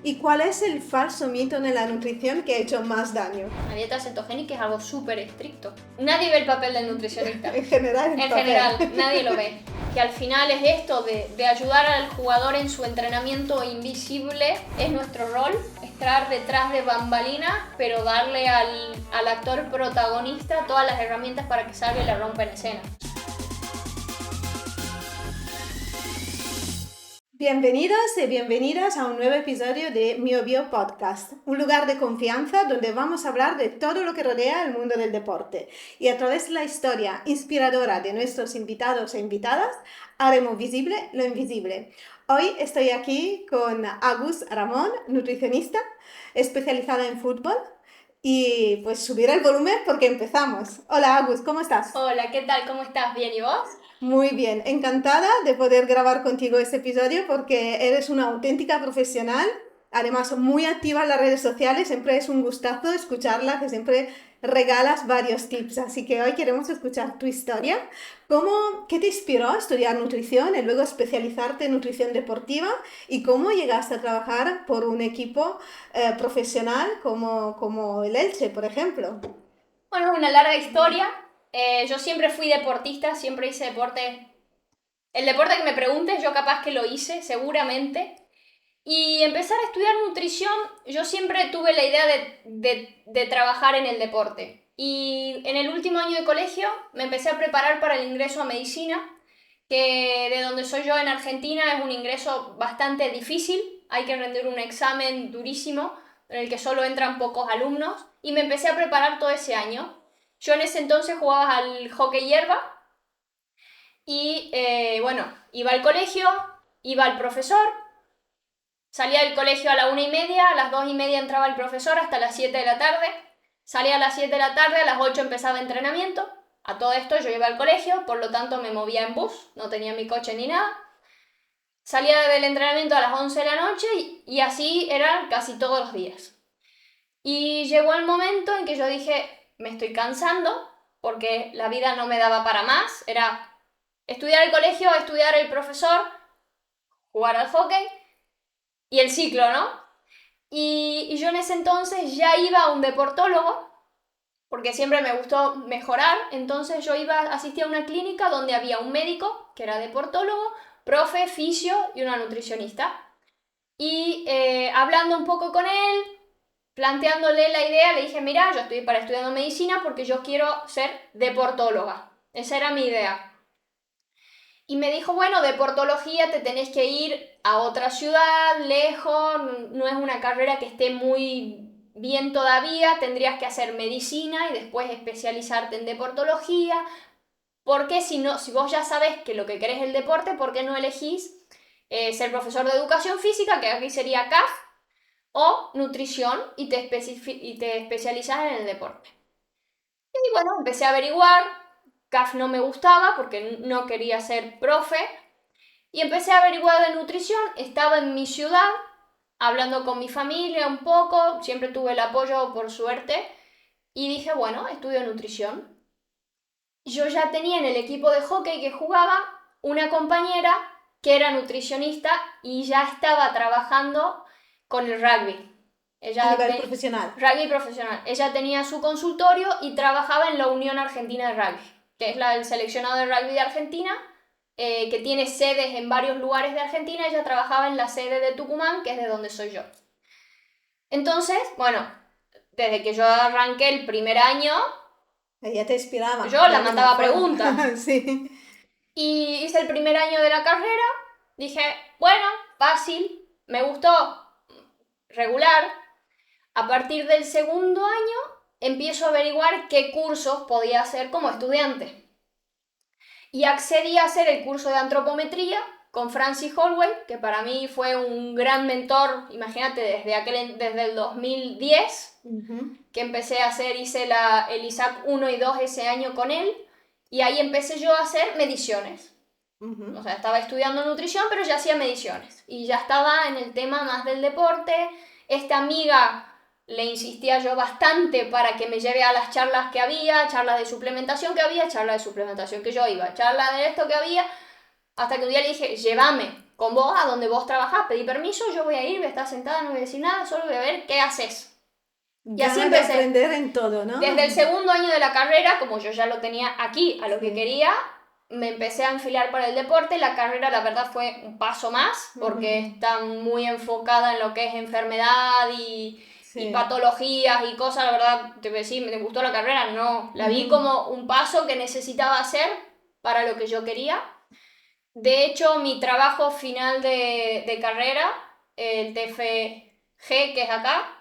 ¿Y cuál es el falso mito de la nutrición que ha hecho más daño? La dieta cetogénica es algo súper estricto. Nadie ve el papel del nutricionista. En general, En general, nadie lo ve. Que al final es esto de ayudar al jugador en su entrenamiento invisible, es nuestro rol, estar detrás de bambalinas, pero darle al actor protagonista todas las herramientas para que salga y la rompa en escena. Bienvenidos y bienvenidas a un nuevo episodio de MioBio Podcast, un lugar de confianza donde vamos a hablar de todo lo que rodea el mundo del deporte y a través de la historia inspiradora de nuestros invitados e invitadas haremos visible lo invisible. Hoy estoy aquí con Agus Ramón, nutricionista especializada en fútbol, y pues subir el volumen porque empezamos. Hola Agus, ¿cómo estás? Hola, ¿qué tal? ¿Cómo estás? ¿Bien y vos? Muy bien, encantada de poder grabar contigo este episodio porque eres una auténtica profesional, además muy activa en las redes sociales, siempre es un gustazo escucharla, que siempre regalas varios tips, así que hoy queremos escuchar tu historia. ¿Qué te inspiró a estudiar nutrición y luego especializarte en nutrición deportiva y cómo llegaste a trabajar por un equipo profesional como el Elche, por ejemplo? Bueno, es una larga historia. Yo siempre fui deportista, siempre hice deporte. El deporte que me preguntes, yo capaz que lo hice, seguramente. Y empezar a estudiar nutrición, yo siempre tuve la idea de trabajar en el deporte. Y en el último año de colegio me empecé a preparar para el ingreso a medicina, que de donde soy yo en Argentina es un ingreso bastante difícil. Hay que rendir un examen durísimo en el que solo entran pocos alumnos. Y me empecé a preparar todo ese año. Yo en ese entonces jugaba al hockey hierba y iba al colegio, iba al profesor, salía del colegio a la 1:30, a las 2:30 entraba el profesor hasta las 7 de la tarde, salía a las 7 de la tarde, a las 8 empezaba entrenamiento. A todo esto yo iba al colegio, por lo tanto me movía en bus, no tenía mi coche ni nada. Salía del entrenamiento a las 11 de la noche y así era casi todos los días. Y llegó el momento en que yo dije, me estoy cansando porque la vida no me daba para más. Era estudiar el colegio, estudiar el profesor, jugar al hockey y el ciclo, ¿no? Y yo en ese entonces ya iba a un deportólogo porque siempre me gustó mejorar. Entonces yo asistía a una clínica donde había un médico que era deportólogo, profe, fisio y una nutricionista. Y hablando un poco con él, planteándole la idea, le dije, mira, yo estoy estudiando medicina porque yo quiero ser deportóloga. Esa era mi idea. Y me dijo, bueno, deportología te tenés que ir a otra ciudad, lejos, no es una carrera que esté muy bien todavía, tendrías que hacer medicina y después especializarte en deportología. Porque si vos ya sabés que lo que querés es el deporte, ¿por qué no elegís ser profesor de educación física, que aquí sería CAF, o nutrición y te especializas en el deporte? Y bueno, empecé a averiguar. CAF no me gustaba porque no quería ser profe. Y empecé a averiguar de nutrición. Estaba en mi ciudad, hablando con mi familia un poco. Siempre tuve el apoyo, por suerte. Y dije, bueno, estudio nutrición. Yo ya tenía en el equipo de hockey que jugaba una compañera que era nutricionista y ya estaba trabajando con el rugby. A nivel profesional. Rugby profesional. Ella tenía su consultorio y trabajaba en la Unión Argentina de Rugby, que es el seleccionado de rugby de Argentina, que tiene sedes en varios lugares de Argentina. Ella trabajaba en la sede de Tucumán, que es de donde soy yo. Entonces, bueno, desde que yo arranqué el primer año, ella te inspiraba. yo la mandaba preguntas. Sí. Y hice el primer año de la carrera, dije, bueno, fácil, me gustó, regular. A partir del segundo año empiezo a averiguar qué cursos podía hacer como estudiante. Y accedí a hacer el curso de antropometría con Francis Holloway, que para mí fue un gran mentor, imagínate, desde el 2010, que empecé a hacer, hice el ISAC 1 y 2 ese año con él, y ahí empecé yo a hacer mediciones. O sea, estaba estudiando nutrición, pero ya hacía mediciones. Y ya estaba en el tema más del deporte. Esta amiga le insistía yo bastante para que me lleve a las charlas que había, charlas de suplementación que había, charlas de suplementación que yo iba, charlas de esto que había, hasta que un día le dije, llévame, con vos a donde vos trabajás, pedí permiso, yo voy a ir, voy a estar sentada, no voy a decir nada, solo voy a ver qué haces. Y así Ganas de empecé. aprender en todo, ¿no? Desde el segundo año de la carrera, como yo ya lo tenía aquí a lo que quería, me empecé a enfilar para el deporte. La carrera, la verdad, fue un paso más, porque está muy enfocada en lo que es enfermedad y patologías y cosas. La verdad, te voy a decir, ¿me gustó la carrera? No, la vi como un paso que necesitaba hacer para lo que yo quería. De hecho, mi trabajo final de carrera, el TFG, que es acá,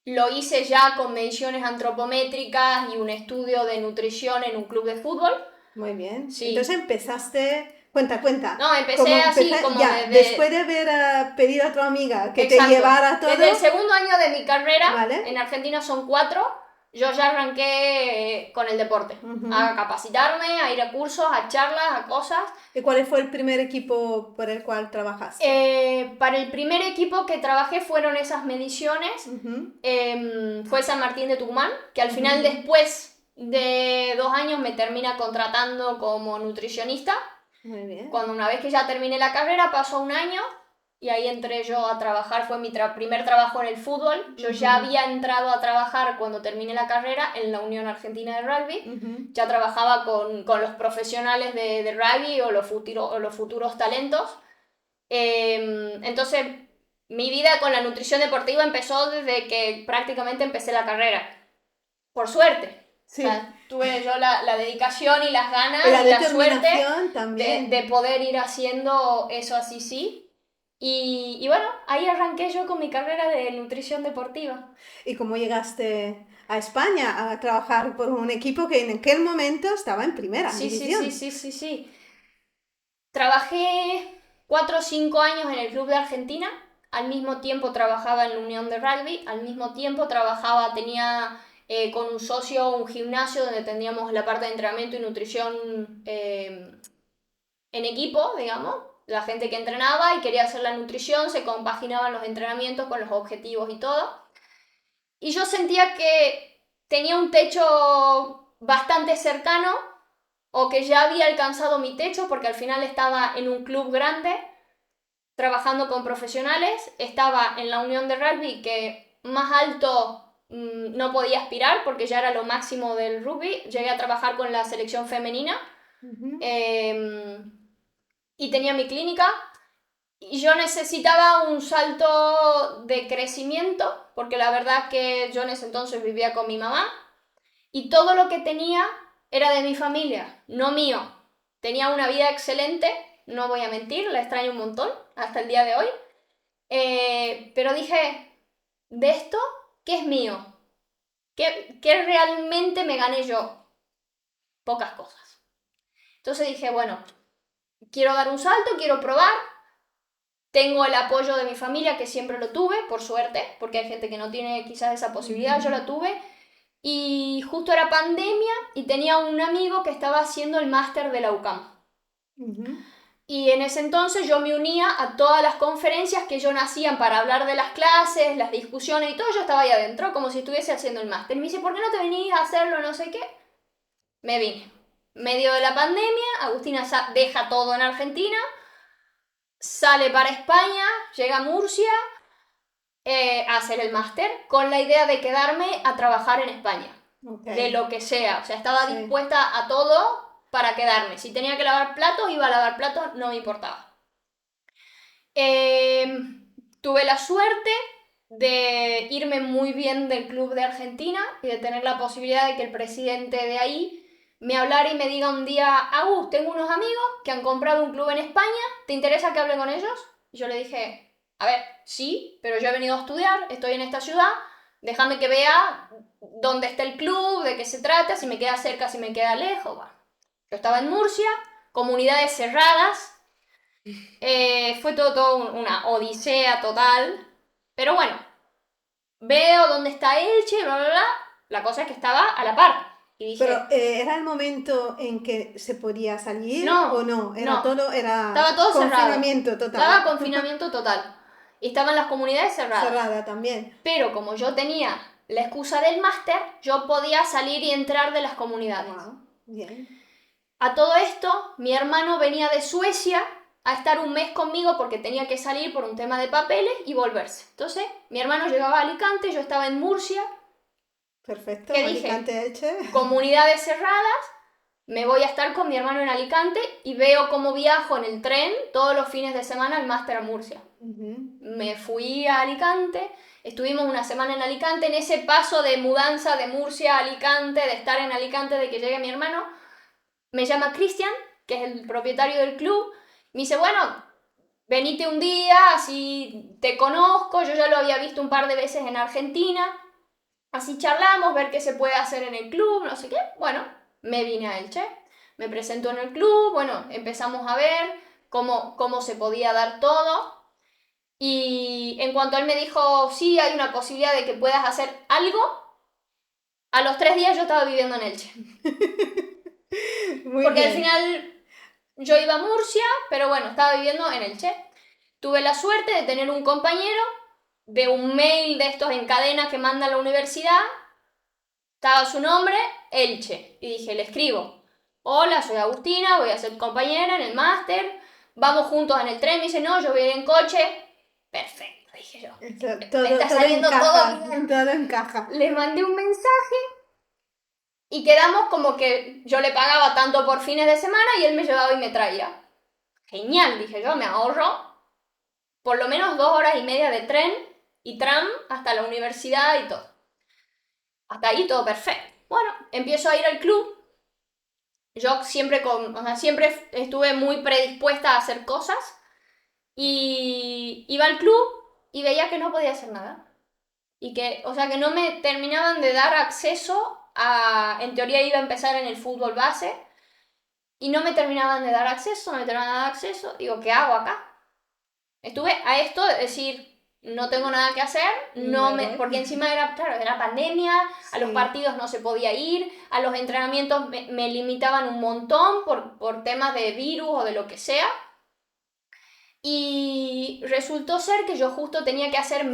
lo hice ya con mediciones antropométricas y un estudio de nutrición en un club de fútbol. Muy bien. Sí. Entonces empezaste... Cuenta. No, empecé así como ya, después de haber pedido a tu amiga que Exacto. te llevara todo... Desde el segundo año de mi carrera, ¿vale? en Argentina son 4, yo ya arranqué con el deporte. A capacitarme, a ir a cursos, a charlas, a cosas. ¿Y cuál fue el primer equipo por el cual trabajaste? Para el primer equipo que trabajé fueron esas mediciones. Fue San Martín de Tucumán, que al final después de 2 años me termina contratando como nutricionista. Muy bien. Cuando una vez que ya terminé la carrera pasó 1 año y ahí entré yo a trabajar, fue mi primer trabajo en el fútbol. Yo ya había entrado a trabajar cuando terminé la carrera en la Unión Argentina de Rugby. Ya trabajaba con los profesionales de rugby o los futuros talentos. Entonces mi vida con la nutrición deportiva empezó desde que prácticamente empecé la carrera. Por suerte. Sí. O sea, tuve yo la dedicación y las ganas la y la suerte también. de poder ir haciendo eso así, sí. Y bueno, ahí arranqué yo con mi carrera de nutrición deportiva. ¿Y cómo llegaste a España a trabajar por un equipo que en aquel momento estaba en primera división? Sí. Trabajé 4 o 5 años en el Club de Argentina. Al mismo tiempo trabajaba en la Unión de Rugby. Al mismo tiempo tenía con un socio un gimnasio donde teníamos la parte de entrenamiento y nutrición en equipo, digamos. La gente que entrenaba y quería hacer la nutrición, se compaginaban los entrenamientos con los objetivos y todo. Y yo sentía que tenía un techo bastante cercano, o que ya había alcanzado mi techo, porque al final estaba en un club grande, trabajando con profesionales, estaba en la Unión de Rugby, que más alto no podía aspirar, porque ya era lo máximo del rugby. Llegué a trabajar con la selección femenina, y tenía mi clínica, y yo necesitaba un salto de crecimiento, porque la verdad que yo en ese entonces vivía con mi mamá, y todo lo que tenía era de mi familia, no mío. Tenía una vida excelente, no voy a mentir, la extraño un montón hasta el día de hoy. Pero dije, ¿de esto qué es mío? ¿Qué realmente me gané yo? Pocas cosas. Entonces dije, bueno, quiero dar un salto, quiero probar. Tengo el apoyo de mi familia, que siempre lo tuve, por suerte, porque hay gente que no tiene quizás esa posibilidad, yo la tuve. Y justo era pandemia y tenía un amigo que estaba haciendo el máster de la UCAM. Y en ese entonces yo me unía a todas las conferencias que ellos hacían para hablar de las clases, las discusiones y todo. Yo estaba ahí adentro como si estuviese haciendo el máster. Y me dice, ¿por qué no te venís a hacerlo? No sé qué. Me vine. Medio de la pandemia, Agustina deja todo en Argentina, sale para España, llega a Murcia a hacer el máster con la idea de quedarme a trabajar en España. De lo que sea. O sea, estaba dispuesta a todo para quedarme. Si tenía que lavar platos, iba a lavar platos, no me importaba. Tuve la suerte de irme muy bien del club de Argentina y de tener la posibilidad de que el presidente de ahí me hablara y me diga un día, Agus, tengo unos amigos que han comprado un club en España, ¿te interesa que hable con ellos? Y yo le dije, a ver, sí, pero yo he venido a estudiar, estoy en esta ciudad, déjame que vea dónde está el club, de qué se trata, si me queda cerca, si me queda lejos. Bueno, yo estaba en Murcia, comunidades cerradas, fue todo una odisea total, pero bueno, veo dónde está Elche, bla, bla, bla. La cosa es que estaba a la par. Y dije, pero ¿era el momento en que se podía salir o no? Estaba todo confinamiento cerrado. Total. Estaba confinamiento total. Y estaban las comunidades cerradas. Cerrada también. Pero como yo tenía la excusa del máster, yo podía salir y entrar de las comunidades. Wow. Bien. A todo esto, mi hermano venía de Suecia a estar un mes conmigo porque tenía que salir por un tema de papeles y volverse. Entonces, mi hermano llegaba a Alicante, yo estaba en Murcia. Perfecto, ¿Qué dije? Alicante, Elche. Comunidades cerradas, me voy a estar con mi hermano en Alicante y veo cómo viajo en el tren todos los fines de semana al máster a Murcia. Me fui a Alicante, estuvimos una semana en Alicante, en ese paso de mudanza de Murcia a Alicante, de estar en Alicante, de que llegue mi hermano. Me llama Cristian, que es el propietario del club, me dice, bueno, venite un día, así te conozco, yo ya lo había visto un par de veces en Argentina, así charlamos, ver qué se puede hacer en el club, no sé qué. Bueno, me vine a Elche, me presentó en el club, bueno, empezamos a ver cómo se podía dar todo. Y en cuanto él me dijo, sí, hay una posibilidad de que puedas hacer algo, a los 3 días yo estaba viviendo en Elche. Muy Porque bien. al final yo iba a Murcia, pero bueno, estaba viviendo en Elche. Tuve la suerte de tener un compañero de un mail de estos en cadena que manda a la universidad. Estaba su nombre, Elche. Y dije, le escribo, hola, soy Agustina, voy a ser compañera en el máster, vamos juntos en el tren. Me dice, no, yo voy en coche. Perfecto, dije yo. Todo, me está todo saliendo encaja, todo bien. todo encaja. Le mandé un mensaje y quedamos como que yo le pagaba tanto por fines de semana y él me llevaba y me traía. Genial, dije yo, me ahorro por lo menos 2 horas y media de tren y tram hasta la universidad y todo. Hasta ahí todo perfecto. Bueno, empiezo a ir al club. Yo siempre estuve muy predispuesta a hacer cosas. Y iba al club y veía que no podía hacer nada. Y que no me terminaban de dar acceso a... En teoría iba a empezar en el fútbol base. Y no me terminaban de dar acceso, Digo, ¿qué hago acá? Estuve a esto de decir, no tengo nada que hacer, porque encima era pandemia, sí. A los partidos no se podía ir, a los entrenamientos me limitaban un montón por temas de virus o de lo que sea. Y resultó ser que yo justo tenía que hacer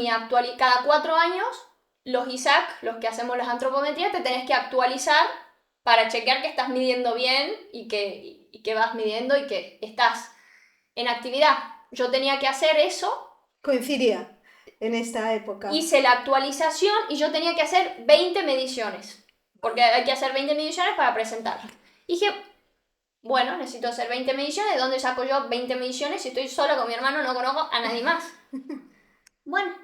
cada 4 años, los ISAC, los que hacemos las antropometrías, te tenés que actualizar para chequear que estás midiendo bien y que vas midiendo y que estás en actividad. Yo tenía que hacer eso. Coincidía en esta época. Hice la actualización y yo tenía que hacer 20 mediciones. Porque hay que hacer 20 mediciones para presentar. Y dije, bueno, necesito hacer 20 mediciones. ¿De dónde saco yo 20 mediciones si estoy sola con mi hermano, no conozco a nadie más? Bueno,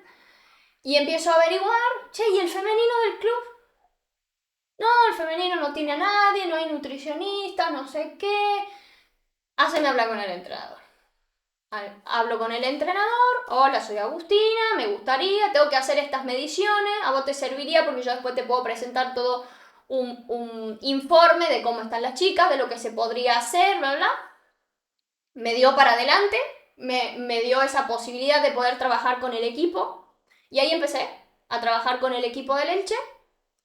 y empiezo a averiguar, ¿y el femenino del club? No, el femenino no tiene a nadie, no hay nutricionista, no sé qué. Háceme hablar con el entrenador. Hablo con el entrenador, hola, soy Agustina, me gustaría, tengo que hacer estas mediciones, a vos te serviría porque yo después te puedo presentar todo un informe de cómo están las chicas, de lo que se podría hacer, bla, bla. Me dio para adelante, me dio esa posibilidad de poder trabajar con el equipo y ahí empecé a trabajar con el equipo del Elche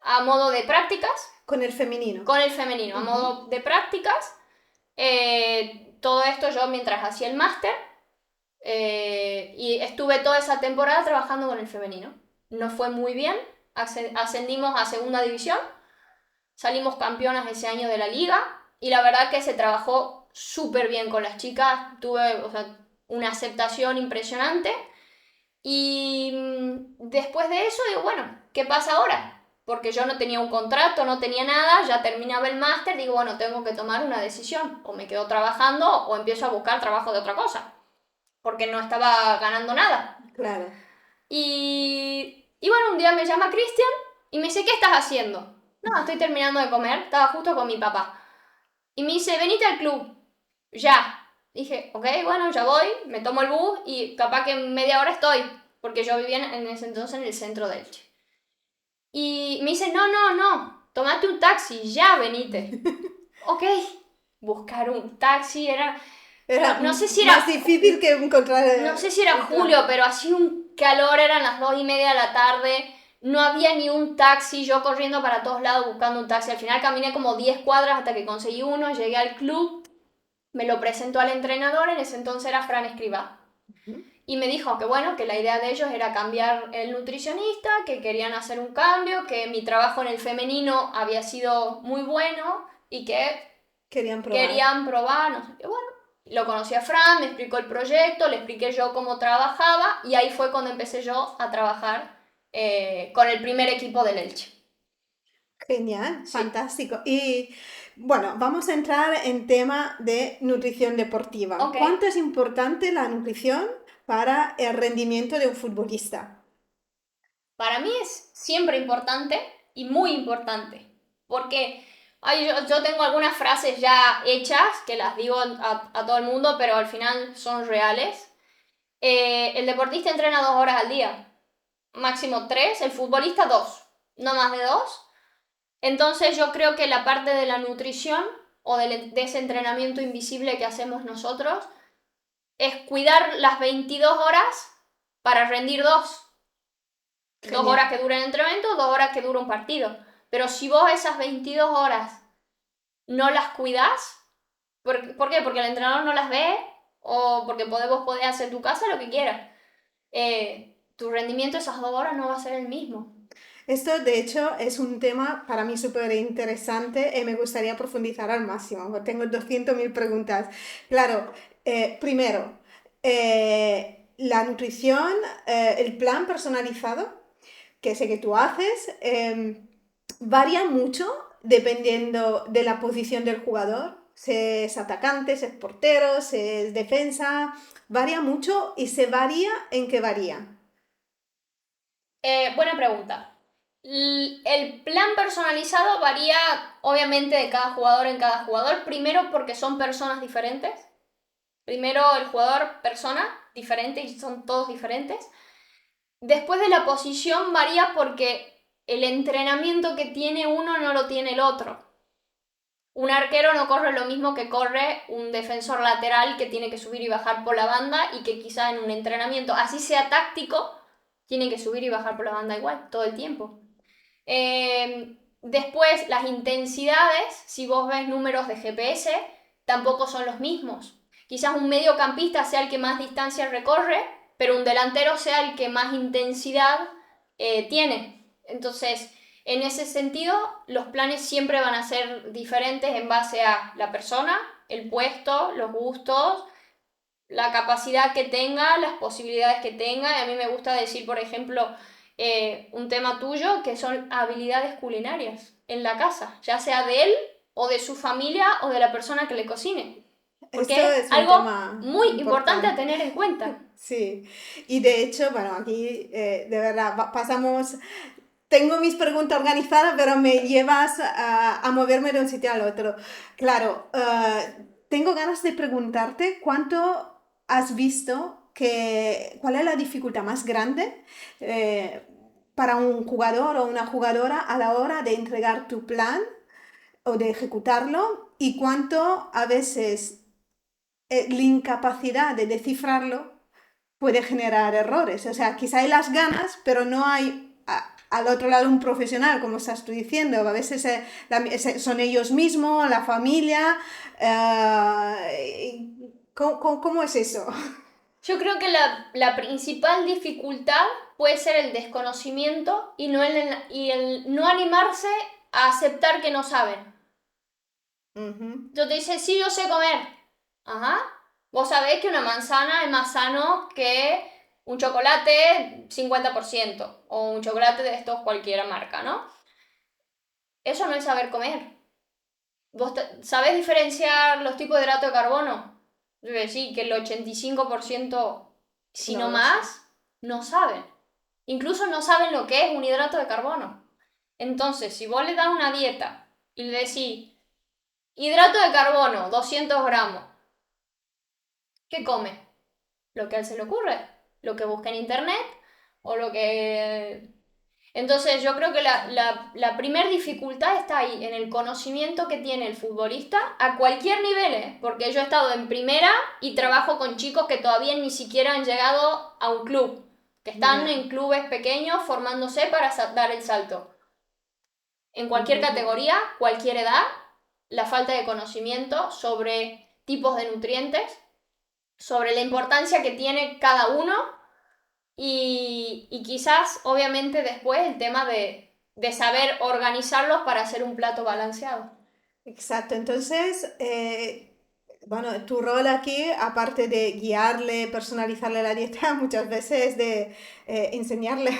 a modo de prácticas. Con el femenino. Con el femenino, a modo de prácticas. Todo esto yo mientras hacía el máster. Y estuve toda esa temporada trabajando con el femenino. Nos fue muy bien, ascendimos a segunda división, salimos campeonas ese año de la liga y la verdad que se trabajó súper bien con las chicas, tuve una aceptación impresionante y después de eso digo, bueno, ¿qué pasa ahora? Porque yo no tenía un contrato, no tenía nada, ya terminaba el máster, digo, bueno, tengo que tomar una decisión, o me quedo trabajando o empiezo a buscar trabajo de otra cosa. Porque no estaba ganando nada. Claro. Y bueno, un día me llama Cristian y me dice, ¿qué estás haciendo? No, estoy terminando de comer, estaba justo con mi papá. Y me dice, venite al club, ya. Dije, ok, bueno, ya voy, me tomo el bus y capaz que en media hora estoy, porque yo vivía en ese entonces en el centro de Elche. Y me dice, no, tomate un taxi, ya, venite. Ok, buscar un taxi era no sé si era más difícil que encontrar. No sé si era julio, pero hacía un calor, eran las 2:30 de la tarde, no había ni un taxi, yo corriendo para todos lados buscando un taxi. Al final caminé como 10 cuadras hasta que conseguí uno, llegué al club, me lo presentó al entrenador, en ese entonces era Fran Escribá. Y me dijo que bueno, que la idea de ellos era cambiar el nutricionista, que querían hacer un cambio, que mi trabajo en el femenino había sido muy bueno y que querían probar, no sé qué. Bueno, Lo conocí a Fran, me explicó el proyecto, le expliqué yo cómo trabajaba y ahí fue cuando empecé yo a trabajar con el primer equipo del Elche. Genial, Sí. fantástico. Y bueno, vamos a entrar en tema de nutrición deportiva. Ok. ¿Cuánto es importante la nutrición para el rendimiento de un futbolista? Para mí es siempre importante y muy importante. Porque yo tengo algunas frases ya hechas que las digo a todo el mundo, pero al final son reales. El deportista entrena 2 horas al día, máximo 3, el futbolista 2, no más de 2. Entonces yo creo que la parte de la nutrición o de ese entrenamiento invisible que hacemos nosotros es cuidar las 22 horas para rendir 2. 2 horas Genial. que dura el entrenamiento, 2 horas que dura un partido. Pero si vos esas 22 horas no las cuidás, ¿por qué? Porque el entrenador no las ve o porque vos podés hacer en tu casa lo que quieras. Tu rendimiento esas 2 horas no va a ser el mismo. Esto, de hecho, es un tema para mí súper interesante y me gustaría profundizar al máximo. Tengo 200.000 preguntas. Claro, primero, la nutrición, el plan personalizado que sé que tú haces, varía mucho dependiendo de la posición del jugador. Si es atacante, si es portero, si es defensa, varía mucho y se varía en qué varía. Buena pregunta. El plan personalizado varía obviamente de cada jugador en cada jugador. Primero porque son personas diferentes. Primero el jugador persona diferente y son todos diferentes. Después de la posición varía porque el entrenamiento que tiene uno no lo tiene el otro. Un arquero no corre lo mismo que corre un defensor lateral que tiene que subir y bajar por la banda y que quizá en un entrenamiento, así sea táctico, tiene que subir y bajar por la banda igual, todo el tiempo. Después, las intensidades, si vos ves números de GPS, tampoco son los mismos. Quizás un mediocampista sea el que más distancia recorre, pero un delantero sea el que más intensidad tiene. Entonces, en ese sentido, los planes siempre van a ser diferentes en base a la persona, el puesto, los gustos, la capacidad que tenga, las posibilidades que tenga. Y a mí me gusta decir, por ejemplo, un tema tuyo que son habilidades culinarias en la casa, ya sea de él o de su familia o de la persona que le cocine. Esto Porque es es un algo tema muy importante a importante. tener en cuenta. Sí, y de hecho, bueno, aquí de verdad pasamos, tengo mis preguntas organizadas, pero me llevas a moverme de un sitio al otro. Claro, tengo ganas de preguntarte cuánto has visto que, cuál es la dificultad más grande para un jugador o una jugadora a la hora de entregar tu plan o de ejecutarlo y cuánto a veces la incapacidad de descifrarlo puede generar errores. O sea, quizá hay las ganas, pero no hay al otro lado un profesional, como estás tú diciendo. A veces son ellos mismos, la familia. ¿Cómo es eso? Yo creo que la principal dificultad puede ser el desconocimiento y el no animarse a aceptar que no saben. Ujú. Yo te dice, sí, yo sé comer. Ajá. Vos sabés que una manzana es más sano que un chocolate 50% o un chocolate de estos cualquiera marca, ¿no? Eso no es saber comer. ¿Vos sabés diferenciar los tipos de hidrato de carbono? Yo voy a decir que el 85%, si No no lo sé. más, no saben. Incluso no saben lo que es un hidrato de carbono. Entonces, si vos le das una dieta y le decís, hidrato de carbono, 200 gramos, ¿qué come? Lo que a él se le ocurre, lo que busca en internet o lo que... Entonces yo creo que la primer dificultad está ahí, en el conocimiento que tiene el futbolista a cualquier nivel, ¿eh? Porque yo he estado en primera y trabajo con chicos que todavía ni siquiera han llegado a un club, que están Ya. en clubes pequeños formándose para dar el salto. En cualquier categoría, cualquier edad, la falta de conocimiento sobre tipos de nutrientes, sobre la importancia que tiene cada uno y quizás, obviamente, después el tema de saber organizarlos para hacer un plato balanceado. Exacto. Entonces, Bueno, tu rol aquí, aparte de guiarle, personalizarle la dieta, muchas veces es de enseñarle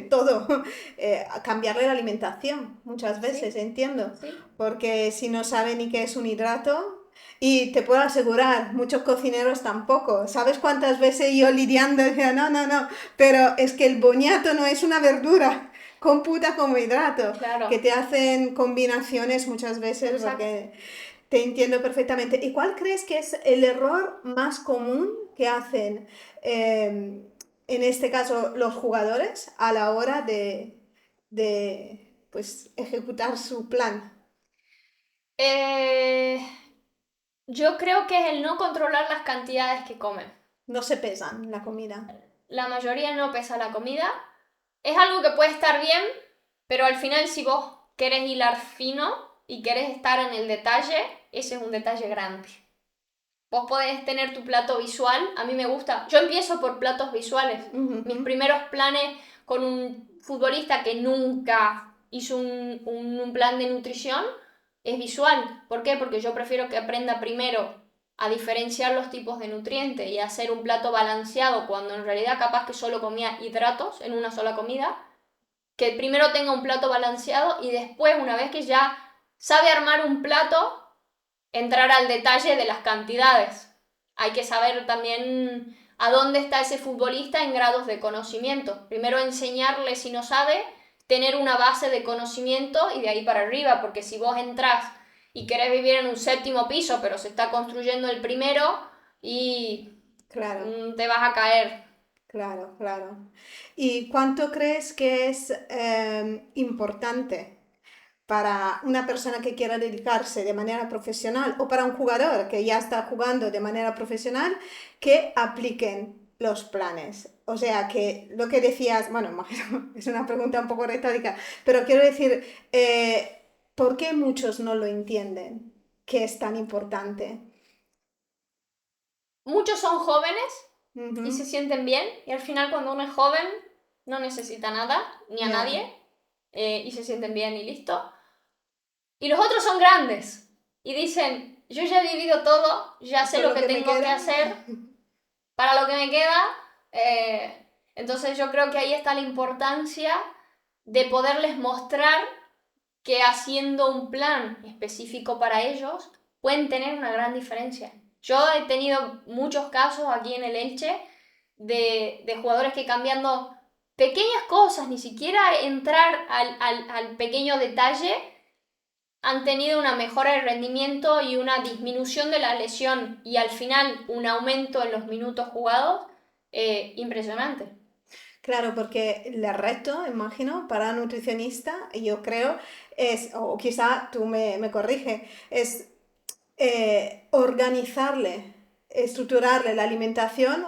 todo, cambiarle la alimentación, muchas veces, Sí, entiendo, sí, porque si no sabe ni qué es un hidrato, y te puedo asegurar, muchos cocineros tampoco. ¿Sabes cuántas veces yo lidiando decía, no, no, no, pero es que el boniato no es una verdura, computa como hidrato, que claro, te hacen combinaciones muchas veces exacto. porque te entiendo perfectamente. ¿Y cuál crees que es el error más común que hacen, en este caso, los jugadores a la hora de pues, ejecutar su plan? Eh, yo creo que es el no controlar las cantidades que comen. No se pesan la comida. La mayoría no pesa la comida. Es algo que puede estar bien, pero al final si vos querés hilar fino y querés estar en el detalle, ese es un detalle grande. Vos podés tener tu plato visual, a mí me gusta. Yo empiezo por platos visuales. Mis Ujú. primeros planes con un futbolista que nunca hizo un plan de nutrición es visual. ¿Por qué? Porque yo prefiero que aprenda primero a diferenciar los tipos de nutrientes y a hacer un plato balanceado cuando en realidad capaz que solo comía hidratos en una sola comida, que primero tenga un plato balanceado y después, una vez que ya sabe armar un plato, entrar al detalle de las cantidades. Hay que saber también a dónde está ese futbolista en grados de conocimiento. Primero enseñarle si no sabe, tener una base de conocimiento y de ahí para arriba, porque si vos entrás y querés vivir en un séptimo piso, pero se está construyendo el primero y Claro, te vas a caer. claro, claro. ¿Y cuánto crees que es importante para una persona que quiera dedicarse de manera profesional o para un jugador que ya está jugando de manera profesional que apliquen los planes? O sea, que lo que decías, bueno, es una pregunta un poco retórica, pero quiero decir, ¿por qué muchos no lo entienden? ¿Que es tan importante? Muchos son jóvenes y se Ujú. sienten bien y al final cuando uno es joven no necesita nada ni a Ya, nadie y se sienten bien y listo. Y los otros son grandes y dicen, yo ya he vivido todo, ya sé con lo lo que que me tengo que queda. hacer para lo que me queda. Entonces yo creo que ahí está la importancia de poderles mostrar que haciendo un plan específico para ellos pueden tener una gran diferencia. Yo he tenido muchos casos aquí en el Elche de jugadores que cambiando pequeñas cosas, ni siquiera entrar al pequeño detalle, han tenido una mejora de rendimiento y una disminución de la lesión y al final un aumento en los minutos jugados impresionante. Claro, porque el reto, imagino, para un nutricionista, yo creo, es, o quizá tú me corrige, es organizarle, estructurarle la alimentación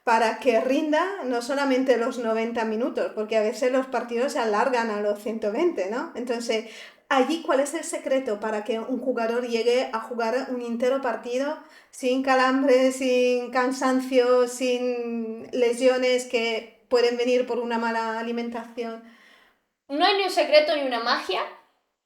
para que rinda no solamente los 90 minutos, porque a veces los partidos se alargan a los 120, ¿no? Entonces, allí, ¿cuál es el secreto para que un jugador llegue a jugar un entero partido sin calambres, sin cansancio, sin lesiones que pueden venir por una mala alimentación? No hay ni un secreto ni una magia,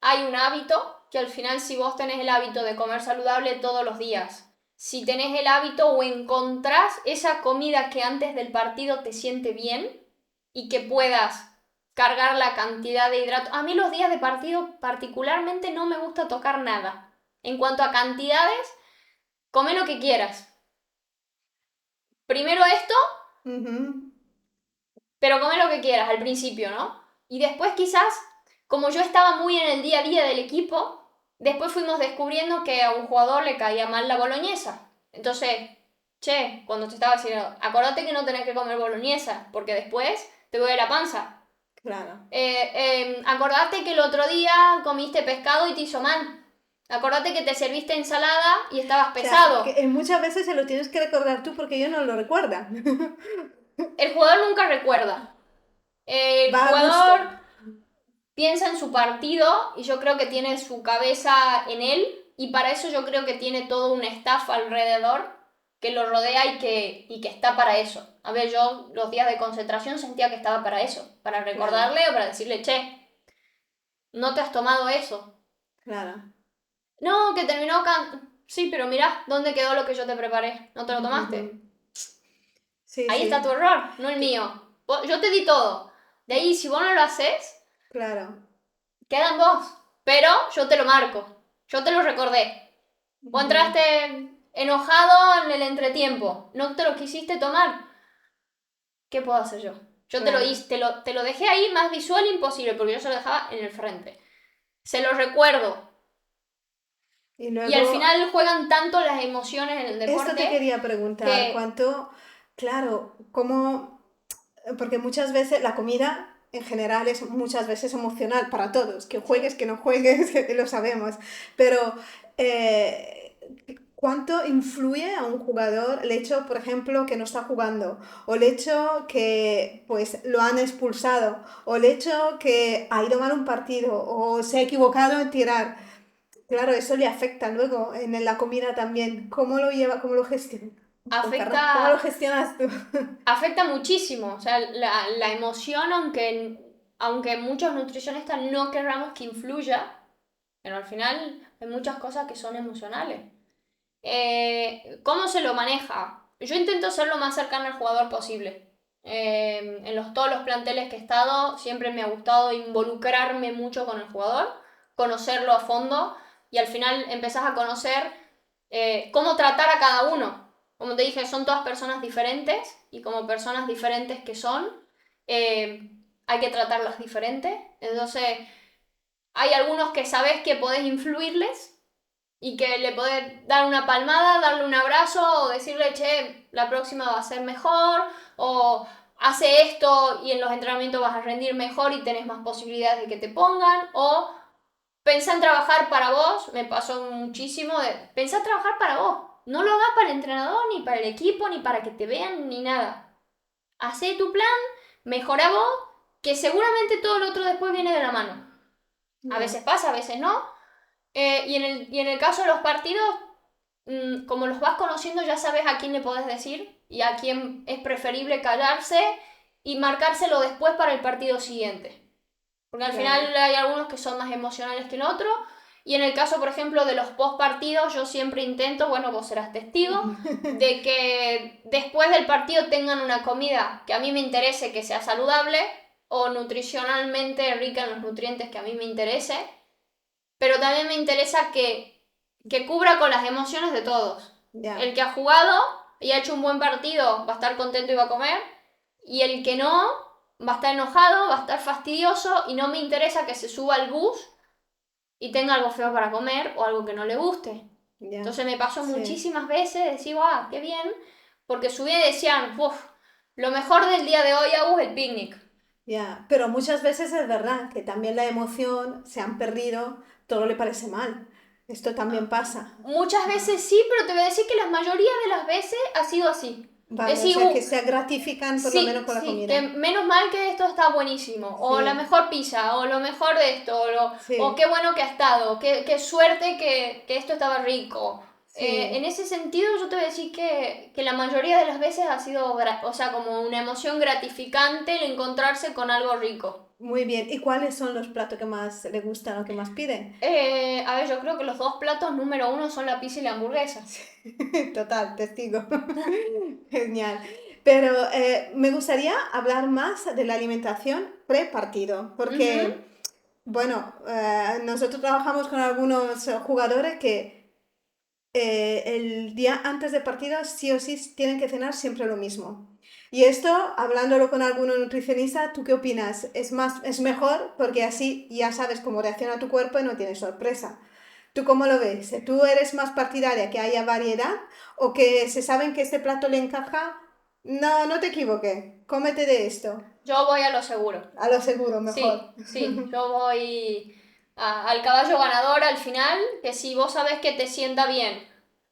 hay un hábito que al final si vos tenés el hábito de comer saludable todos los días, si tenés el hábito o encontrás esa comida que antes del partido te siente bien y que puedas cargar la cantidad de hidratos. A mí los días de partido particularmente no me gusta tocar nada. En cuanto a cantidades, come lo que quieras. Primero esto, Ujú. pero come lo que quieras al principio, ¿no? Y después quizás, como yo estaba muy en el día a día del equipo, después fuimos descubriendo que a un jugador le caía mal la boloñesa. Entonces, che, cuando te estaba diciendo, acordate que no tenés que comer boloñesa, porque después te duele la panza. Claro. Acordate que el otro día comiste pescado y te hizo mal. Acordate que te serviste ensalada y estabas O sea, que pesado. muchas veces se lo tienes que recordar tú porque ellos no lo recuerdan. El jugador nunca recuerda. El Va a gusto. jugador piensa en su partido y yo creo que tiene su cabeza en él y para eso yo creo que tiene todo un staff alrededor que lo rodea y que está para eso. A ver, yo los días de concentración sentía que estaba para eso, para Claro, recordarle o para decirle, che, no te has tomado eso. claro. No, que terminó sí, pero mirá, ¿dónde quedó lo que yo te preparé? ¿No te lo tomaste? Sí, Ahí sí, está tu error, no el mío. Yo te di todo. De ahí, si vos no lo haces, claro. queda en vos. Pero yo te lo marco. Yo te lo recordé. Vos entraste enojado en el entretiempo. No te lo quisiste tomar. ¿Qué puedo hacer yo? Yo te lo Claro. hice, te lo dejé ahí más visual imposible, porque yo se lo dejaba en el frente. Se lo recuerdo. Y Y al luego, final juegan tanto las emociones en el esto te deporte quería preguntar, que ¿cuánto, claro, cómo, porque muchas veces la comida en general es muchas veces emocional para todos, que juegues, que no juegues, lo sabemos, pero eh, ¿cuánto influye a un jugador el hecho, por ejemplo, que no está jugando, o el hecho que pues lo han expulsado, o el hecho que ha ido mal un partido, o se ha equivocado en tirar? Claro, eso le afecta luego en la comida también. ¿Cómo lo lleva, cómo lo gestiona? Oh, afecta, perdón, ¿cómo lo gestionas tú? afecta muchísimo. O sea, la emoción, aunque muchos nutricionistas no querramos que influya, pero al final hay muchas cosas que son emocionales. ¿Cómo se lo maneja? Yo intento ser lo más cercano al jugador posible. En todos los planteles que he estado, siempre me ha gustado involucrarme mucho con el jugador, conocerlo a fondo y al final empezás a conocer cómo tratar a cada uno. Como te dije, son todas personas diferentes y como personas diferentes que son, hay que tratarlas diferentes. Entonces, hay algunos que sabes que podés influirles y que le podés dar una palmada, darle un abrazo o decirle, che, la próxima va a ser mejor, o hace esto y en los entrenamientos vas a rendir mejor y tenés más posibilidades de que te pongan, o pensá en trabajar para vos, me pasó muchísimo de, pensá en trabajar para vos, no lo hagas para el entrenador, ni para el equipo, ni para que te vean, ni nada. Hacé tu plan, mejora vos, que seguramente todo lo otro después viene de la mano. A Ya. veces pasa, a veces no, y en el caso de los partidos, como los vas conociendo, ya sabes a quién le podés decir y a quién es preferible callarse y marcárselo después para el partido siguiente. Porque al Claro. final hay algunos que son más emocionales que el otro. Y en el caso, por ejemplo, de los post partidos, yo siempre intento, bueno, vos serás testigo, de que después del partido tengan una comida que a mí me interese que sea saludable o nutricionalmente rica en los nutrientes que a mí me interese, pero también me interesa que cubra con las emociones de todos. Ya. El que ha jugado y ha hecho un buen partido va a estar contento y va a comer, y el que no va a estar enojado, va a estar fastidioso y no me interesa que se suba al bus y tenga algo feo para comer o algo que no le guste. Ya. Entonces me pasó Sí. muchísimas veces decir, ah, qué bien, porque subía y decían, uff, lo mejor del día de hoy hago el picnic. Ya. Pero muchas veces es verdad que también la emoción se han perdido, todo le parece mal. Esto también pasa. Muchas veces sí, pero te voy a decir que la mayoría de las veces ha sido así. Es Vale, o decir, sea que se gratifican por lo menos sí, con la sí, que comida. menos mal que esto está buenísimo, o la Sí, mejor pizza, o lo mejor de esto, o sí, qué bueno que ha estado, qué suerte que esto estaba rico. En sí. ese sentido yo te voy a decir que la mayoría de las veces ha sido, o sea, como una emoción gratificante el encontrarse con algo rico. Muy bien. ¿Y cuáles son los platos que más le gustan o que más piden? A ver, yo creo que los dos platos número uno son la pizza y la hamburguesa. Total, testigo. Genial. Pero me gustaría hablar más de la alimentación pre-partido, Ujú. porque, bueno, nosotros trabajamos con algunos jugadores que el día antes del partido sí o sí tienen que cenar siempre lo mismo. Y esto, hablándolo con algún nutricionista, ¿tú qué opinas? ¿Es más, es mejor? Porque así ya sabes cómo reacciona tu cuerpo y no tienes sorpresa. ¿Tú cómo lo ves? ¿Tú eres más partidaria que haya variedad o que se saben que este plato le encaja? No, no te equivoques, cómete de esto. Yo voy a lo seguro. A lo seguro, mejor. Sí, sí, yo voy al caballo ganador al final, que si vos sabés que te sienta bien,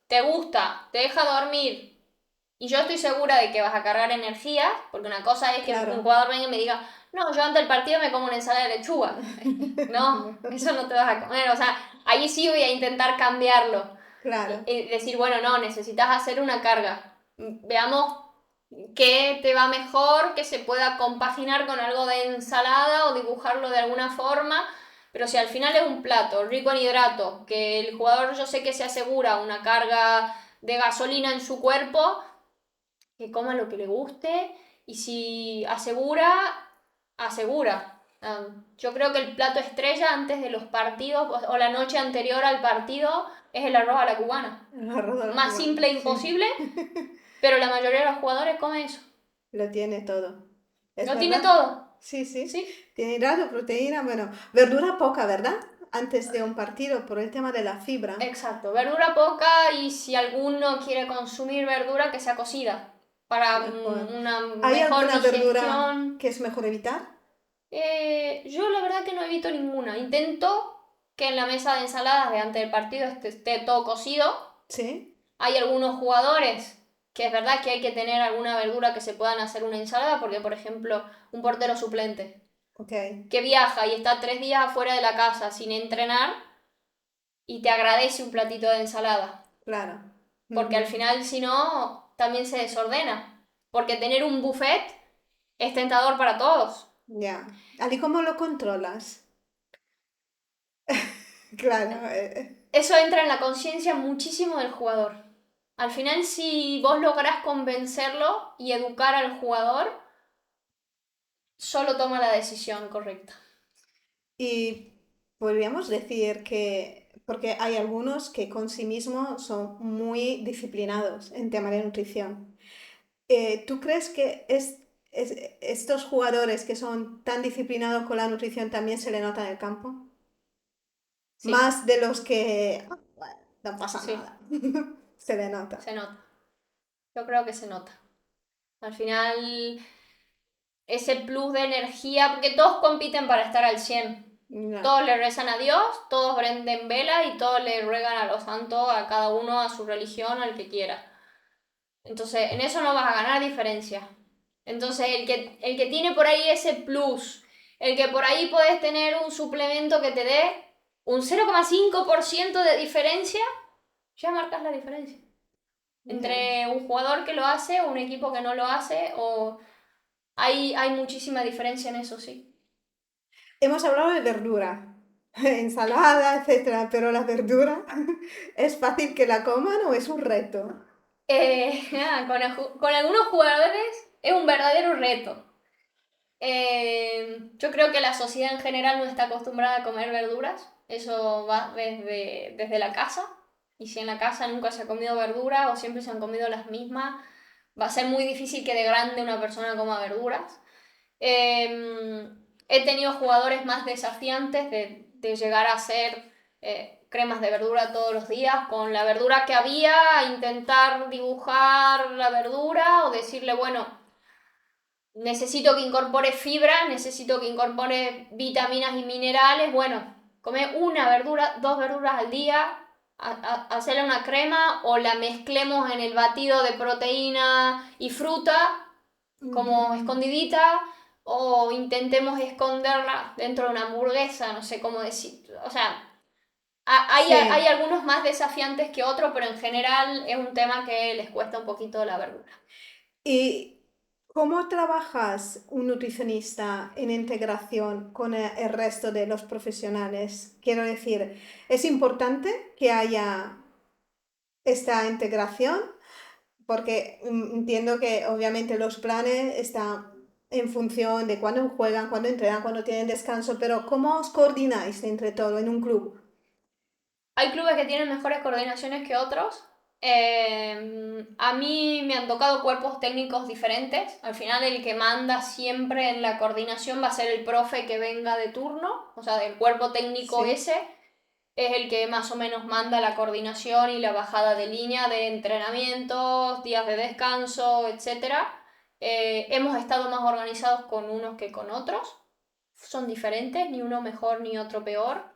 te gusta, te deja dormir, y yo estoy segura de que vas a cargar energía, porque una cosa es que un Claro, jugador venga y me diga, no, yo antes del partido me como una ensalada de lechuga. No, eso no te vas a comer, o sea, ahí sí voy a intentar cambiarlo. claro. Y decir, bueno, no, necesitas hacer una carga. Veamos qué te va mejor, que se pueda compaginar con algo de ensalada o dibujarlo de alguna forma, Pero si al final es un plato rico en hidratos, que el jugador yo sé que se asegura una carga de gasolina en su cuerpo, que coma lo que le guste y si asegura, asegura. Yo creo que el plato estrella antes de los partidos o la noche anterior al partido es el arroz a la cubana. Arroz a la Más cubana, simple e sí. imposible, pero la mayoría de los jugadores comen eso. Lo tiene todo. ¿Es ¿Lo tiene verdad? todo? Sí, sí. Sí. Tiene hidrato, proteína, bueno, verdura poca, ¿verdad? Antes de un partido, por el tema de la fibra. Exacto, verdura poca y si alguno quiere consumir verdura que sea cocida para Mejor. una ¿Hay mejor alguna verdura digestión. que es mejor evitar? Yo la verdad que no evito ninguna. Intento que en la mesa de ensaladas de antes del partido esté todo cocido. Sí. Hay algunos jugadores que es verdad que hay que tener alguna verdura que se puedan hacer una ensalada, porque por ejemplo, un portero suplente Ok, que viaja y está 3 días afuera de la casa sin entrenar y te agradece un platito de ensalada. claro. Porque al Ujú. final, si no, también se desordena. Porque tener un buffet es tentador para todos. Ya. ¿Y cómo lo controlas? Claro. Eso entra en la conciencia muchísimo del jugador. Al final, si vos lográs convencerlo y educar al jugador, solo toma la decisión correcta. Y podríamos decir que, porque hay algunos que con sí mismos son muy disciplinados en tema de nutrición. ¿Tú crees que estos jugadores que son tan disciplinados con la nutrición también se le nota en el campo? Sí, Más de los que bueno, no pasa sí, nada. Se le nota. se nota. Yo creo que se nota. Al final, ese plus de energía, porque todos compiten para estar al 100. No. Todos le rezan a Dios, todos prenden vela y todos le ruegan a los santos, a cada uno, a su religión, al que quiera. Entonces, en eso no vas a ganar diferencia. Entonces, el que tiene por ahí ese plus, el que por ahí puedes tener un suplemento que te dé un 0,5% de diferencia, ya marcas la diferencia. Ya. Entre un jugador que lo hace o un equipo que no lo hace, o hay muchísima diferencia en eso, sí. Hemos hablado de verdura, ensalada, etcétera, pero la verdura, ¿es fácil que la coman o es un reto? Con algunos jugadores es un verdadero reto. Yo creo que la sociedad en general no está acostumbrada a comer verduras. Eso va desde la casa. Y si en la casa nunca se ha comido verdura o siempre se han comido las mismas, va a ser muy difícil que de grande una persona coma verduras. Eh, He tenido jugadores más desafiantes de llegar a hacer cremas de verdura todos los días con la verdura que había, intentar dibujar la verdura o decirle, bueno, necesito que incorpore fibra, necesito que incorpore vitaminas y minerales. Bueno, come una verdura, 2 verduras al día, hacerle una crema o la mezclemos en el batido de proteína y fruta como Ujú. escondidita o intentemos esconderla dentro de una hamburguesa, no sé cómo decir. O sea, hay Sí. algunos más desafiantes que otros, pero en general es un tema que les cuesta un poquito la verdura. ¿Y cómo trabajas un nutricionista en integración con el resto de los profesionales? Quiero decir, ¿es importante que haya esta integración? Porque entiendo que obviamente los planes están en función de cuándo juegan, cuándo entrenan, cuándo tienen descanso, pero ¿cómo os coordináis entre todo en un club? Hay clubes que tienen mejores coordinaciones que otros. A mí me han tocado cuerpos técnicos diferentes. Al final el que manda siempre en la coordinación va a ser el profe que venga de turno, o sea, del cuerpo técnico Sí. ese. Es el que más o menos manda la coordinación y la bajada de línea de entrenamientos, días de descanso, etc. Hemos estado más organizados con unos que con otros. Son diferentes, ni uno mejor ni otro peor.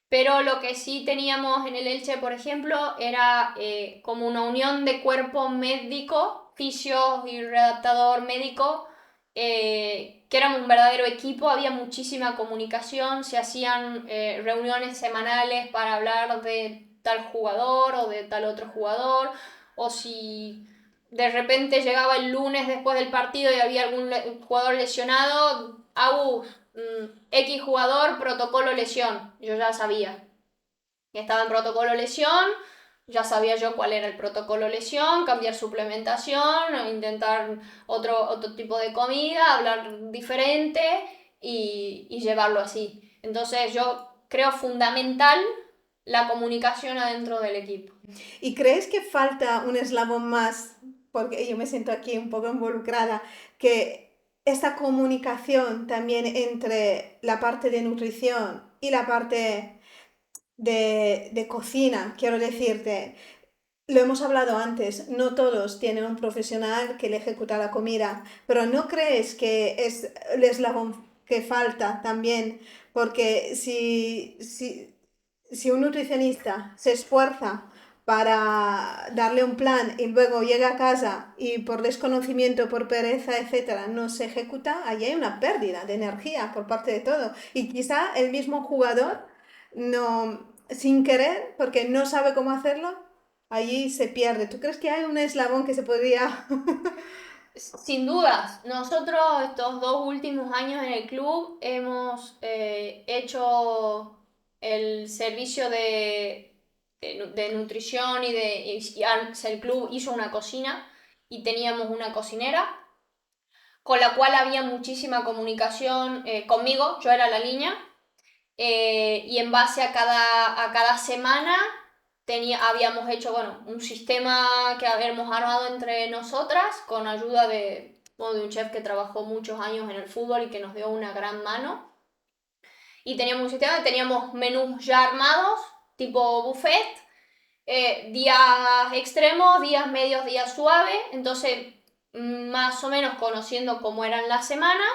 Pero lo que sí teníamos en el Elche, por ejemplo, era como una unión de cuerpo médico, fisio y readaptador médico, que éramos un verdadero equipo, había muchísima comunicación, se hacían reuniones semanales para hablar de tal jugador o de tal otro jugador, o si de repente llegaba el lunes después del partido y había algún jugador lesionado, X jugador, protocolo lesión. Yo ya sabía que estaba en protocolo lesión, ya sabía yo cuál era el protocolo lesión, cambiar suplementación, intentar otro tipo de comida, hablar diferente y llevarlo así. Entonces yo creo fundamental la comunicación adentro del equipo. ¿Y crees que falta un eslabón más? Porque yo me siento aquí un poco involucrada, que esta comunicación también entre la parte de nutrición y la parte de cocina, quiero decirte, lo hemos hablado antes, no todos tienen un profesional que le ejecuta la comida, pero ¿no crees que es el eslabón que falta también? Porque si un nutricionista se esfuerza para darle un plan y luego llega a casa y por desconocimiento, por pereza, etcétera, no se ejecuta, ahí hay una pérdida de energía por parte de todo. Y quizá el mismo jugador no, sin querer, porque no sabe cómo hacerlo, allí se pierde. ¿Tú crees que hay un eslabón que se podría... Sin dudas, nosotros estos 2 últimos años en el club hemos hecho el servicio de nutrición el club hizo una cocina y teníamos una cocinera con la cual había muchísima comunicación conmigo, yo era la niña, y en base a cada semana habíamos hecho un sistema que habíamos armado entre nosotras con ayuda de un chef que trabajó muchos años en el fútbol y que nos dio una gran mano. Y teníamos un sistema, teníamos menús ya armados, tipo buffet, días extremos, días medios, días suaves. Entonces, más o menos conociendo cómo eran las semanas,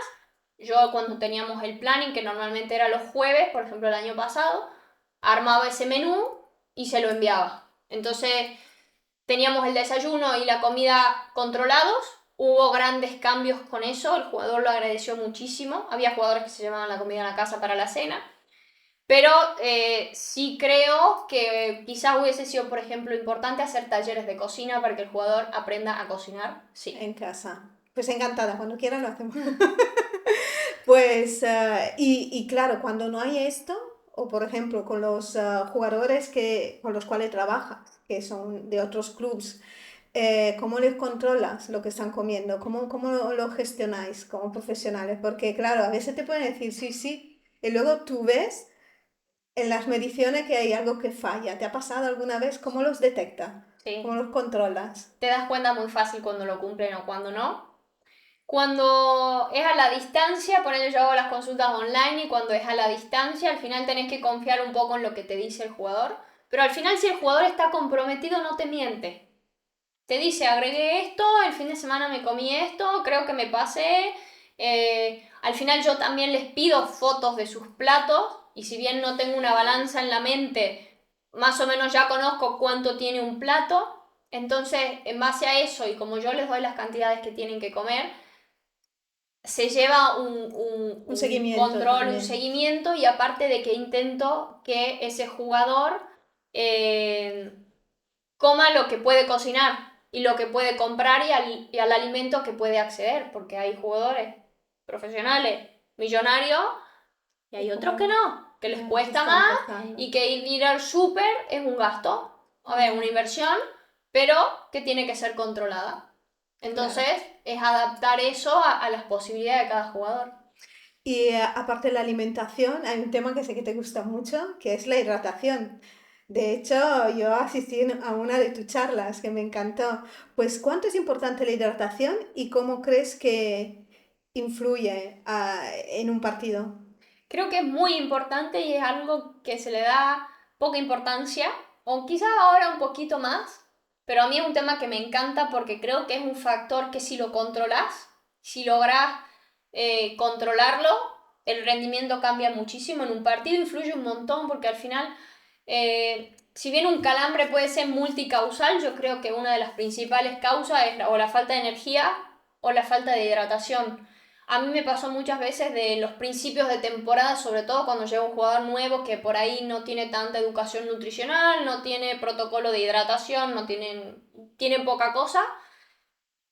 yo cuando teníamos el planning, que normalmente era los jueves, por ejemplo el año pasado, armaba ese menú y se lo enviaba. Entonces teníamos el desayuno y la comida controlados, hubo grandes cambios con eso, el jugador lo agradeció muchísimo, había jugadores que se llevaban la comida a la casa para la cena, pero sí creo que quizás hubiese sido, por ejemplo, importante hacer talleres de cocina para que el jugador aprenda a cocinar, sí. En casa. Pues encantada, cuando quieran lo hacemos. Pues, y claro, cuando no hay esto, o por ejemplo con los jugadores con los cuales trabajas, que son de otros clubs, ¿cómo les controlas lo que están comiendo? ¿Cómo lo gestionáis como profesionales? Porque claro, a veces te pueden decir sí, sí, y luego tú ves en las mediciones que hay algo que falla. ¿Te ha pasado alguna vez? ¿Cómo los detectas? Sí. ¿Cómo los controlas? Te das cuenta muy fácil cuando lo cumplen o cuando no. Cuando es a la distancia, por ello yo hago las consultas online y cuando es a la distancia, al final tenés que confiar un poco en lo que te dice el jugador. Pero al final si el jugador está comprometido no te miente. Te dice, agregué esto, el fin de semana me comí esto, creo que me pasé. Al final yo también les pido fotos de sus platos y si bien no tengo una balanza en la mente, más o menos ya conozco cuánto tiene un plato. Entonces, en base a eso y como yo les doy las cantidades que tienen que comer, se lleva un seguimiento control, también. un seguimiento y aparte de que intento que ese jugador coma lo que puede cocinar y lo que puede comprar y al alimento que puede acceder, porque hay jugadores profesionales, millonarios, y hay otros que no, que les cuesta más y que ir al súper es un gasto, a ver, una inversión, pero que tiene que ser controlada. Entonces, es adaptar eso a las posibilidades de cada jugador. Y aparte de la alimentación, hay un tema que sé que te gusta mucho, que es la hidratación. De hecho, yo asistí a una de tus charlas que me encantó. Pues, ¿cuánto es importante la hidratación y cómo crees que influye en un partido? Creo que es muy importante y es algo que se le da poca importancia, o quizás ahora un poquito más, pero a mí es un tema que me encanta porque creo que es un factor que si lo controlas, si logras controlarlo, el rendimiento cambia muchísimo. En un partido influye un montón porque al final, si bien un calambre puede ser multicausal, yo creo que una de las principales causas es o la falta de energía o la falta de hidratación. A mí me pasó muchas veces de los principios de temporada, sobre todo cuando llega un jugador nuevo que por ahí no tiene tanta educación nutricional, no tiene protocolo de hidratación, tienen poca cosa.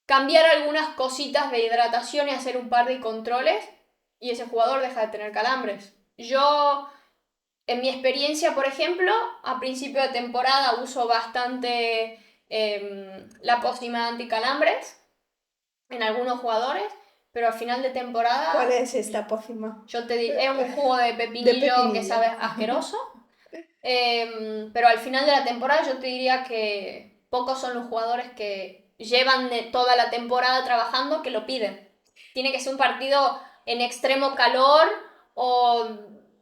Cambiar algunas cositas de hidratación y hacer un par de controles y ese jugador deja de tener calambres. Yo, en mi experiencia, por ejemplo, a principio de temporada uso bastante la pócima anticalambres en algunos jugadores, pero al final de temporada... ¿Cuál es esta pócima? Yo te diría, es un jugo de pepinillo que sabe asqueroso, pero al final de la temporada yo te diría que pocos son los jugadores que llevan de toda la temporada trabajando que lo piden. Tiene que ser un partido en extremo calor o,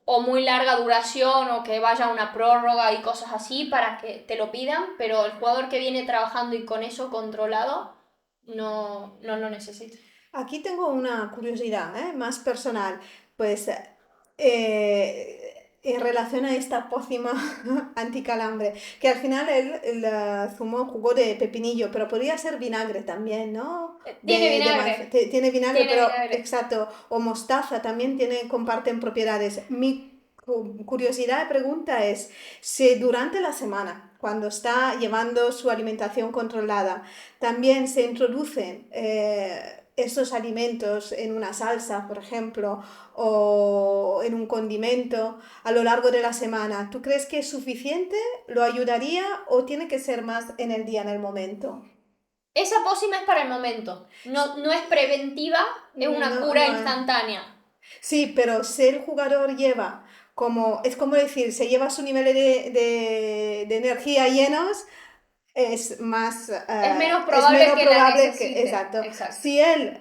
o muy larga duración o que vaya una prórroga y cosas así para que te lo pidan, pero el jugador que viene trabajando y con eso controlado no lo necesita. Aquí tengo una curiosidad, más personal. Pues en relación a esta pócima anticalambre, que al final el zumo jugó de pepinillo, pero podría ser vinagre también, ¿no? Tiene vinagre. Tiene vinagre, Tiene pero vinagre. exacto, o mostaza también comparten propiedades. Mi curiosidad de pregunta es si durante la semana, cuando está llevando su alimentación controlada, también se introducen estos alimentos en una salsa, por ejemplo, o en un condimento a lo largo de la semana. ¿Tú crees que es suficiente? ¿Lo ayudaría o tiene que ser más en el día, en el momento? Esa pócima es para el momento. No es preventiva, es una No, cura no. instantánea. Sí, pero si el jugador lleva como, es como decir, se lleva su nivel de energía llenos, Es menos es probable menos que la probable que, necesite. exacto, Exacto. si él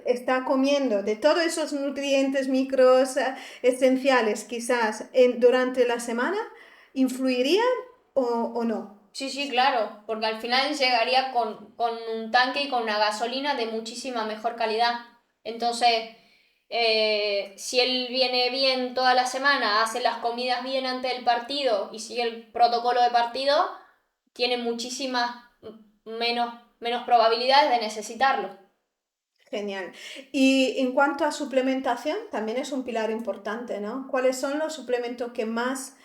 está comiendo de todos esos nutrientes micros esenciales quizás durante la semana, ¿influiría o no? Sí, sí, claro, porque al final llegaría con un tanque y con una gasolina de muchísima mejor calidad. Entonces, si él viene bien toda la semana, hace las comidas bien antes del partido y sigue el protocolo de partido, tiene muchísimas menos probabilidades de necesitarlo. Genial. Y en cuanto a suplementación, también es un pilar importante, ¿no? ¿Cuáles son los suplementos que más,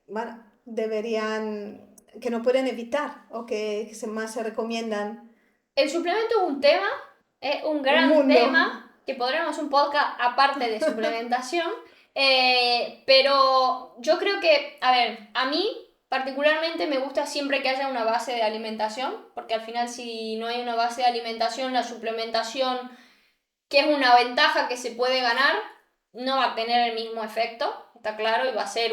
bueno, deberían, que no pueden evitar o que más se recomiendan? El suplemento es un Un gran mundo. tema, que podremos hacer un podcast aparte de suplementación, pero yo creo que, a ver, a mí particularmente me gusta siempre que haya una base de alimentación, porque al final si no hay una base de alimentación, la suplementación, que es una ventaja que se puede ganar, no va a tener el mismo efecto, está claro, y va a ser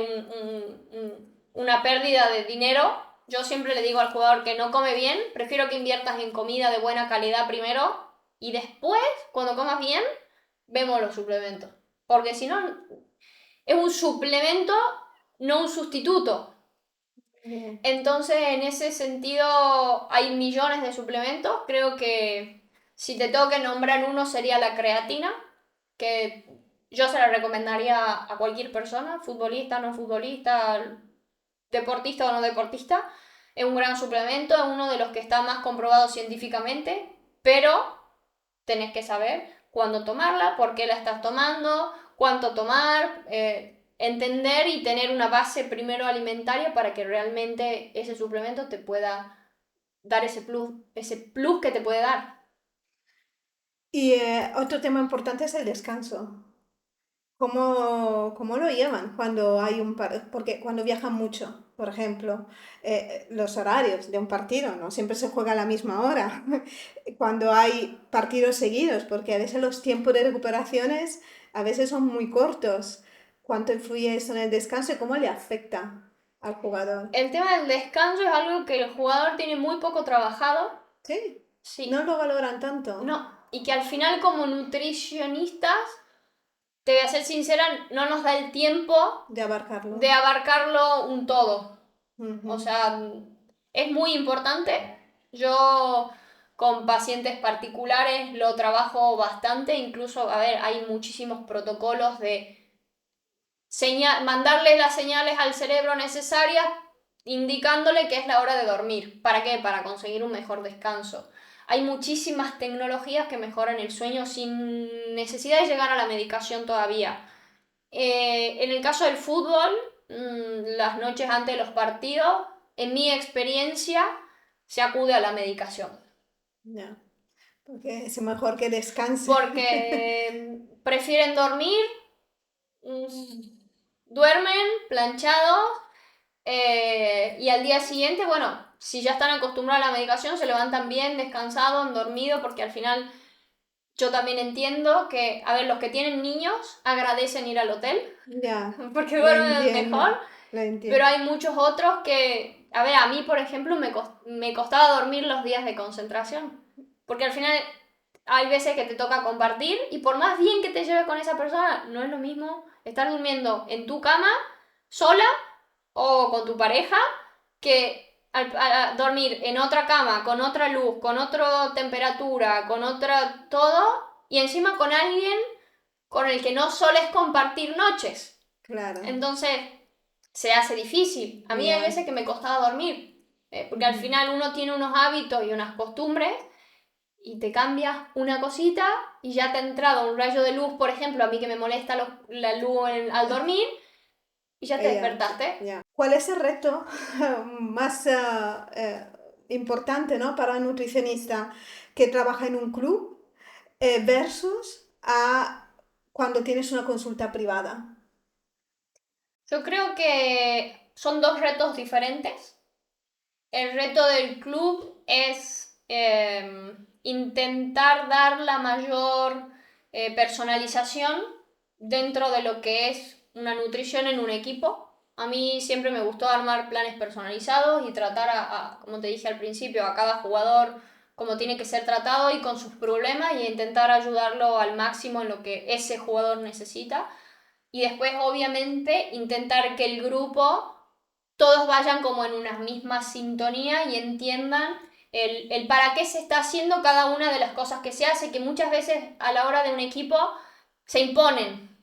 una pérdida de dinero. Yo siempre le digo al jugador que no come bien, prefiero que inviertas en comida de buena calidad primero y después, cuando comas bien, vemos los suplementos. Porque si no, es un suplemento, no un sustituto. Bien. Entonces, en ese sentido, hay millones de suplementos. Creo que si te tengo que nombrar uno sería la creatina, que yo se la recomendaría a cualquier persona, futbolista, no futbolista, deportista o no deportista. Es un gran suplemento, es uno de los que está más comprobado científicamente, pero tenés que saber cuándo tomarla, por qué la estás tomando, cuánto tomar, entender y tener una base primero alimentaria para que realmente ese suplemento te pueda dar ese plus que te puede dar. Y otro tema importante es el descanso. ¿Cómo lo llevan cuando hay porque cuando viajan mucho, por ejemplo, los horarios de un partido, no siempre se juega a la misma hora, cuando hay partidos seguidos, porque a veces los tiempos de recuperaciones a veces son muy cortos. ¿Cuánto influye eso en el descanso y cómo le afecta al jugador? El tema del descanso es algo que el jugador tiene muy poco trabajado. Sí, no Sí, lo valoran tanto no. Y que al final como nutricionistas, te voy a ser sincera, no nos da el tiempo de abarcarlo. de abarcarlo un todo. O Ujú. sea, es muy importante. Yo con pacientes particulares lo trabajo bastante, incluso, a ver, hay muchísimos protocolos de mandarle las señales al cerebro necesarias indicándole que es la hora de dormir. ¿Para qué? Para conseguir un mejor descanso. Hay muchísimas tecnologías que mejoran el sueño sin necesidad de llegar a la medicación todavía. En el caso del fútbol, las noches antes de los partidos, en mi experiencia, se acude a la medicación. Ya. Porque es mejor que descanse. Porque prefieren dormir, duermen planchados y al día siguiente, bueno, si ya están acostumbrados a la medicación, se levantan bien, descansados, han dormido, porque al final yo también entiendo que, a ver, los que tienen niños agradecen ir al hotel Ya, porque lo duermen mejor, entiendo, lo pero entiendo. hay muchos otros que, a ver, a mí, por ejemplo, me costaba dormir los días de concentración, porque al final hay veces que te toca compartir y por más bien que te lleves con esa persona, no es lo mismo estar durmiendo en tu cama sola o con tu pareja que al dormir en otra cama, con otra luz, con otra temperatura, con otra todo y encima con alguien con el que no soles compartir noches. Claro, Entonces se hace difícil. A mí hay ya. veces que me costaba dormir, porque al final uno tiene unos hábitos y unas costumbres y te cambias una cosita y ya te ha entrado un rayo de luz, por ejemplo, a mí que me molesta la luz al dormir y ya te Ya, despertaste. ya. ¿Cuál es el reto más importante, ¿no? para un nutricionista que trabaja en un club versus a cuando tienes una consulta privada? Yo creo que son dos retos diferentes. El reto del club es intentar dar la mayor personalización dentro de lo que es una nutrición en un equipo. A mí siempre me gustó armar planes personalizados y tratar como te dije al principio, a cada jugador como tiene que ser tratado y con sus problemas y intentar ayudarlo al máximo en lo que ese jugador necesita. Y después, obviamente, intentar que el grupo todos vayan como en una misma sintonía y entiendan el para qué se está haciendo cada una de las cosas que se hace, que muchas veces a la hora de un equipo se imponen.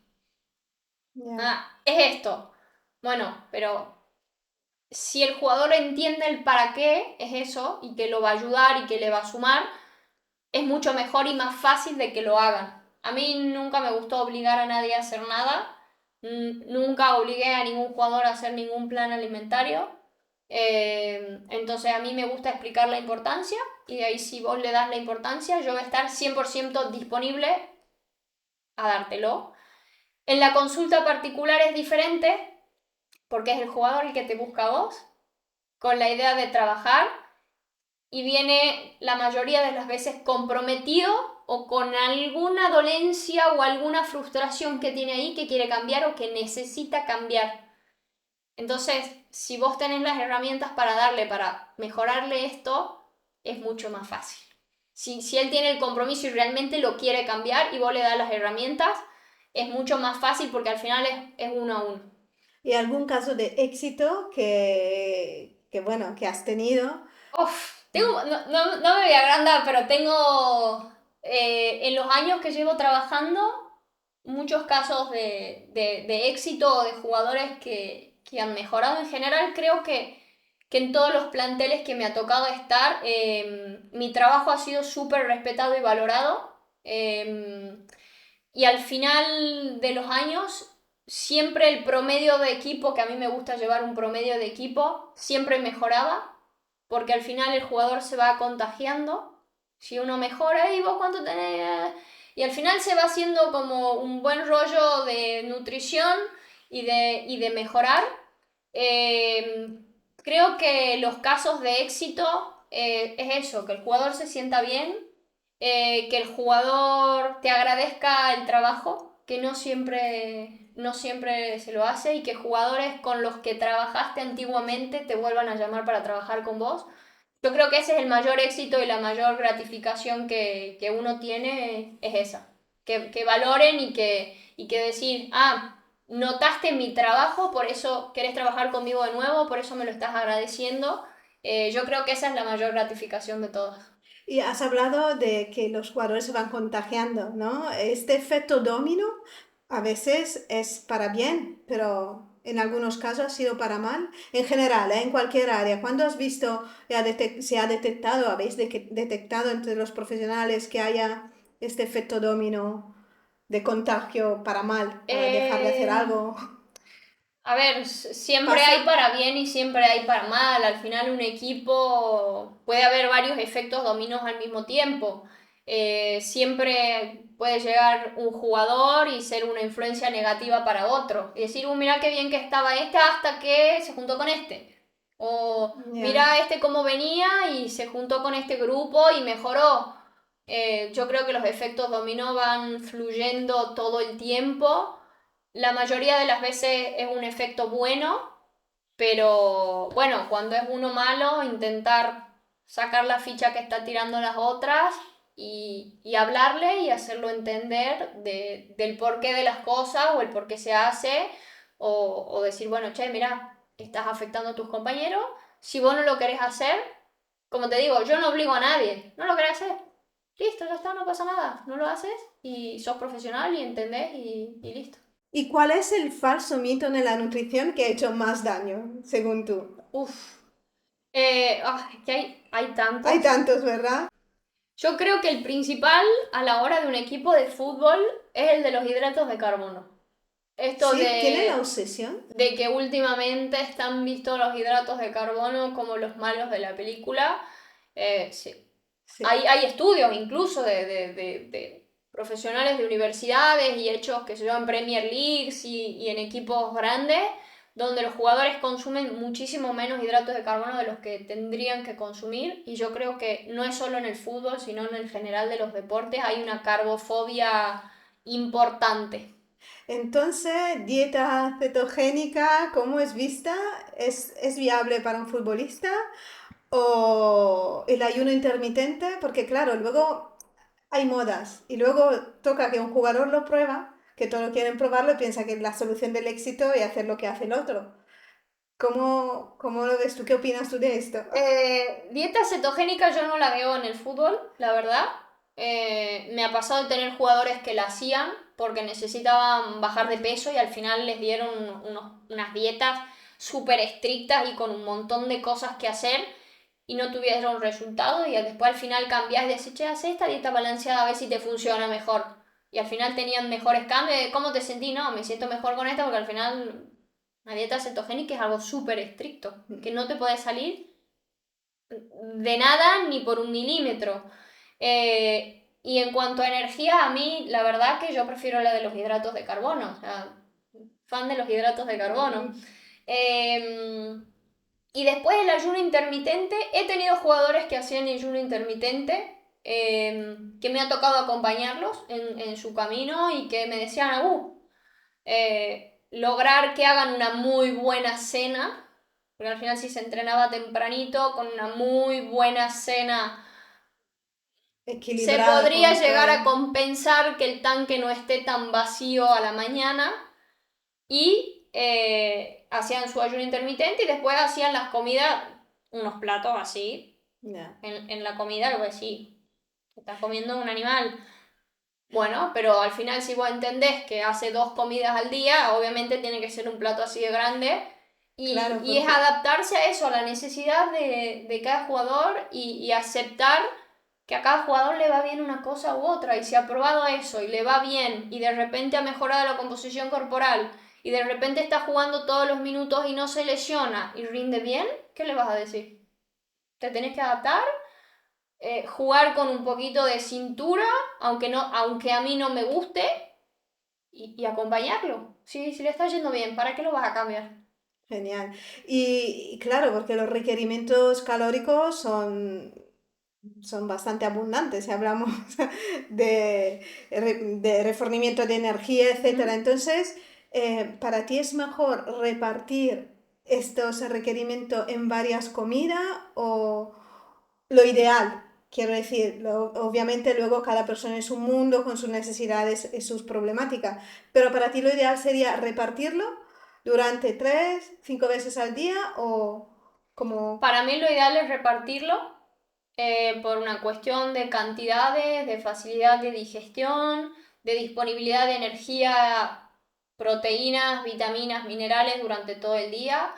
Ya, Ah, es esto. Bueno, pero si el jugador entiende el para qué es eso y que lo va a ayudar y que le va a sumar, es mucho mejor y más fácil de que lo hagan. A mí nunca me gustó obligar a nadie a hacer nada. Nunca obligué a ningún jugador a hacer ningún plan alimentario. Entonces a mí me gusta explicar la importancia y de ahí si vos le das la importancia, yo voy a estar 100% disponible a dártelo. En la consulta particular es diferente porque es el jugador el que te busca a vos con la idea de trabajar y viene la mayoría de las veces comprometido o con alguna dolencia o alguna frustración que tiene ahí que quiere cambiar o que necesita cambiar. Entonces, si vos tenés las herramientas para darle, para mejorarle esto, es mucho más fácil. Si él tiene el compromiso y realmente lo quiere cambiar y vos le das las herramientas, es mucho más fácil porque al final es uno a uno. ¿y algún caso de éxito bueno, que has tenido? Uf, no me voy a agrandar, pero tengo en los años que llevo trabajando muchos casos de éxito de jugadores que han mejorado. En general, creo que en todos los planteles que me ha tocado estar, mi trabajo ha sido súper respetado y valorado. Y al final de los años, siempre el promedio de equipo, que a mí me gusta llevar un promedio de equipo, siempre mejoraba, porque al final el jugador se va contagiando. Si uno mejora, ¿y vos cuánto tenés? Y al final se va haciendo como un buen rollo de nutrición y de mejorar. Eh, Creo que los casos de éxito es eso, que el jugador se sienta bien, que el jugador te agradezca el trabajo, que no siempre se lo hace y que jugadores con los que trabajaste antiguamente te vuelvan a llamar para trabajar con vos. Yo creo que ese es el mayor éxito y la mayor gratificación que uno tiene es esa. Que valoren y que decir, notaste mi trabajo, por eso querés trabajar conmigo de nuevo, por eso me lo estás agradeciendo. Yo creo que esa es la mayor gratificación de todas. Y has hablado de que los jugadores se van contagiando, ¿no? Este efecto dominó a veces es para bien, pero en algunos casos ha sido para mal. En general, en cualquier área. ¿Cuándo has visto, se ha detectado, habéis detectado entre los profesionales que haya este efecto dominó de contagio para mal, para dejar de hacer Eh, algo? A ver, siempre ¿Pasa? hay para bien y siempre hay para mal. Al final un equipo puede haber varios efectos dominos al mismo tiempo. siempre puede llegar un jugador y ser una influencia negativa para otro. Y decir, mira qué bien que estaba este hasta que se juntó con este. O mira este cómo venía y se juntó con este grupo y mejoró. Yo creo que los efectos dominó van fluyendo todo el tiempo. La mayoría de las veces es un efecto bueno, pero bueno, cuando es uno malo, intentar sacar la ficha que está tirando las otras y hablarle y hacerlo entender del porqué de las cosas o el por qué se hace, o decir, bueno, che, mira, estás afectando a tus compañeros, si vos no lo querés hacer, como te digo, yo no obligo a nadie, no lo querés hacer, listo, ya está, no pasa nada, no lo haces y sos profesional y entendés y listo. ¿Y cuál es el falso mito de la nutrición que ha hecho más daño, según tú? Uf, es que hay tantos. Hay tantos, ¿verdad? Yo creo que el principal a la hora de un equipo de fútbol es el de los hidratos de carbono. Esto Sí, tiene la obsesión. de que últimamente están vistos los hidratos de carbono como los malos de la película. Sí. Sí. Hay estudios incluso de profesionales de universidades y hechos que se llaman Premier Leagues y en equipos grandes donde los jugadores consumen muchísimo menos hidratos de carbono de los que tendrían que consumir, y yo creo que no es solo en el fútbol, sino en el general de los deportes hay una carbofobia importante. Entonces, dieta cetogénica, ¿cómo es vista? ¿Es viable para un futbolista? ¿O el ayuno intermitente? Porque claro, luego hay modas y luego toca que un jugador lo prueba, que todos quieren probarlo y piensa que la solución del éxito es hacer lo que hace el otro. ¿Cómo lo ves tú? ¿Qué opinas tú de esto? Dieta cetogénica yo no la veo en el fútbol, la verdad. Me ha pasado de tener jugadores que la hacían porque necesitaban bajar de peso y al final les dieron unas dietas súper estrictas y con un montón de cosas que hacer y no tuvieron resultado, y después al final cambiás y decís, che, haz esta dieta balanceada a ver si te funciona mejor. Y al final tenían mejores cambios. ¿Cómo te sentí? No, me siento mejor con esta porque al final una dieta cetogénica es algo súper estricto, que no te puede salir de nada ni por un milímetro. Y en cuanto a energía, a mí la verdad que yo prefiero la de los hidratos de carbono, o sea, fan de los hidratos de carbono. Y después el ayuno intermitente, he tenido jugadores que hacían ayuno intermitente, que me ha tocado acompañarlos en su camino y que me decían, lograr que hagan una muy buena cena, porque al final si se entrenaba tempranito, con una muy buena cena se podría llegar a compensar que el tanque no esté tan vacío a la mañana, y hacían su ayuno intermitente y después hacían las comidas, unos platos así, en la comida, pues sí, estás comiendo un animal. Bueno, pero al final si vos entendés que hace 2 comidas al día, obviamente tiene que ser un plato así de grande. Y, Claro, y es adaptarse a eso, a la necesidad de cada jugador y aceptar que a cada jugador le va bien una cosa u otra. Y si ha probado eso y le va bien y de repente ha mejorado la composición corporal y de repente está jugando todos los minutos y no se lesiona y rinde bien, ¿qué le vas a decir? Te tenés que adaptar, jugar con un poquito de cintura, aunque a mí no me guste, y acompañarlo. Si le está yendo bien, ¿para qué lo vas a cambiar? Genial. Y claro, porque los requerimientos calóricos son bastante abundantes si hablamos de reforzamiento de energía, etcétera. Entonces, ¿para ti es mejor repartir estos requerimientos en varias comidas o lo ideal? Quiero decir, obviamente luego cada persona es un mundo con sus necesidades y sus problemáticas, pero para ti lo ideal sería repartirlo durante 3, 5 veces al día o como... Para mí lo ideal es repartirlo, por una cuestión de cantidades, de facilidad de digestión, de disponibilidad de energía, proteínas, vitaminas, minerales durante todo el día.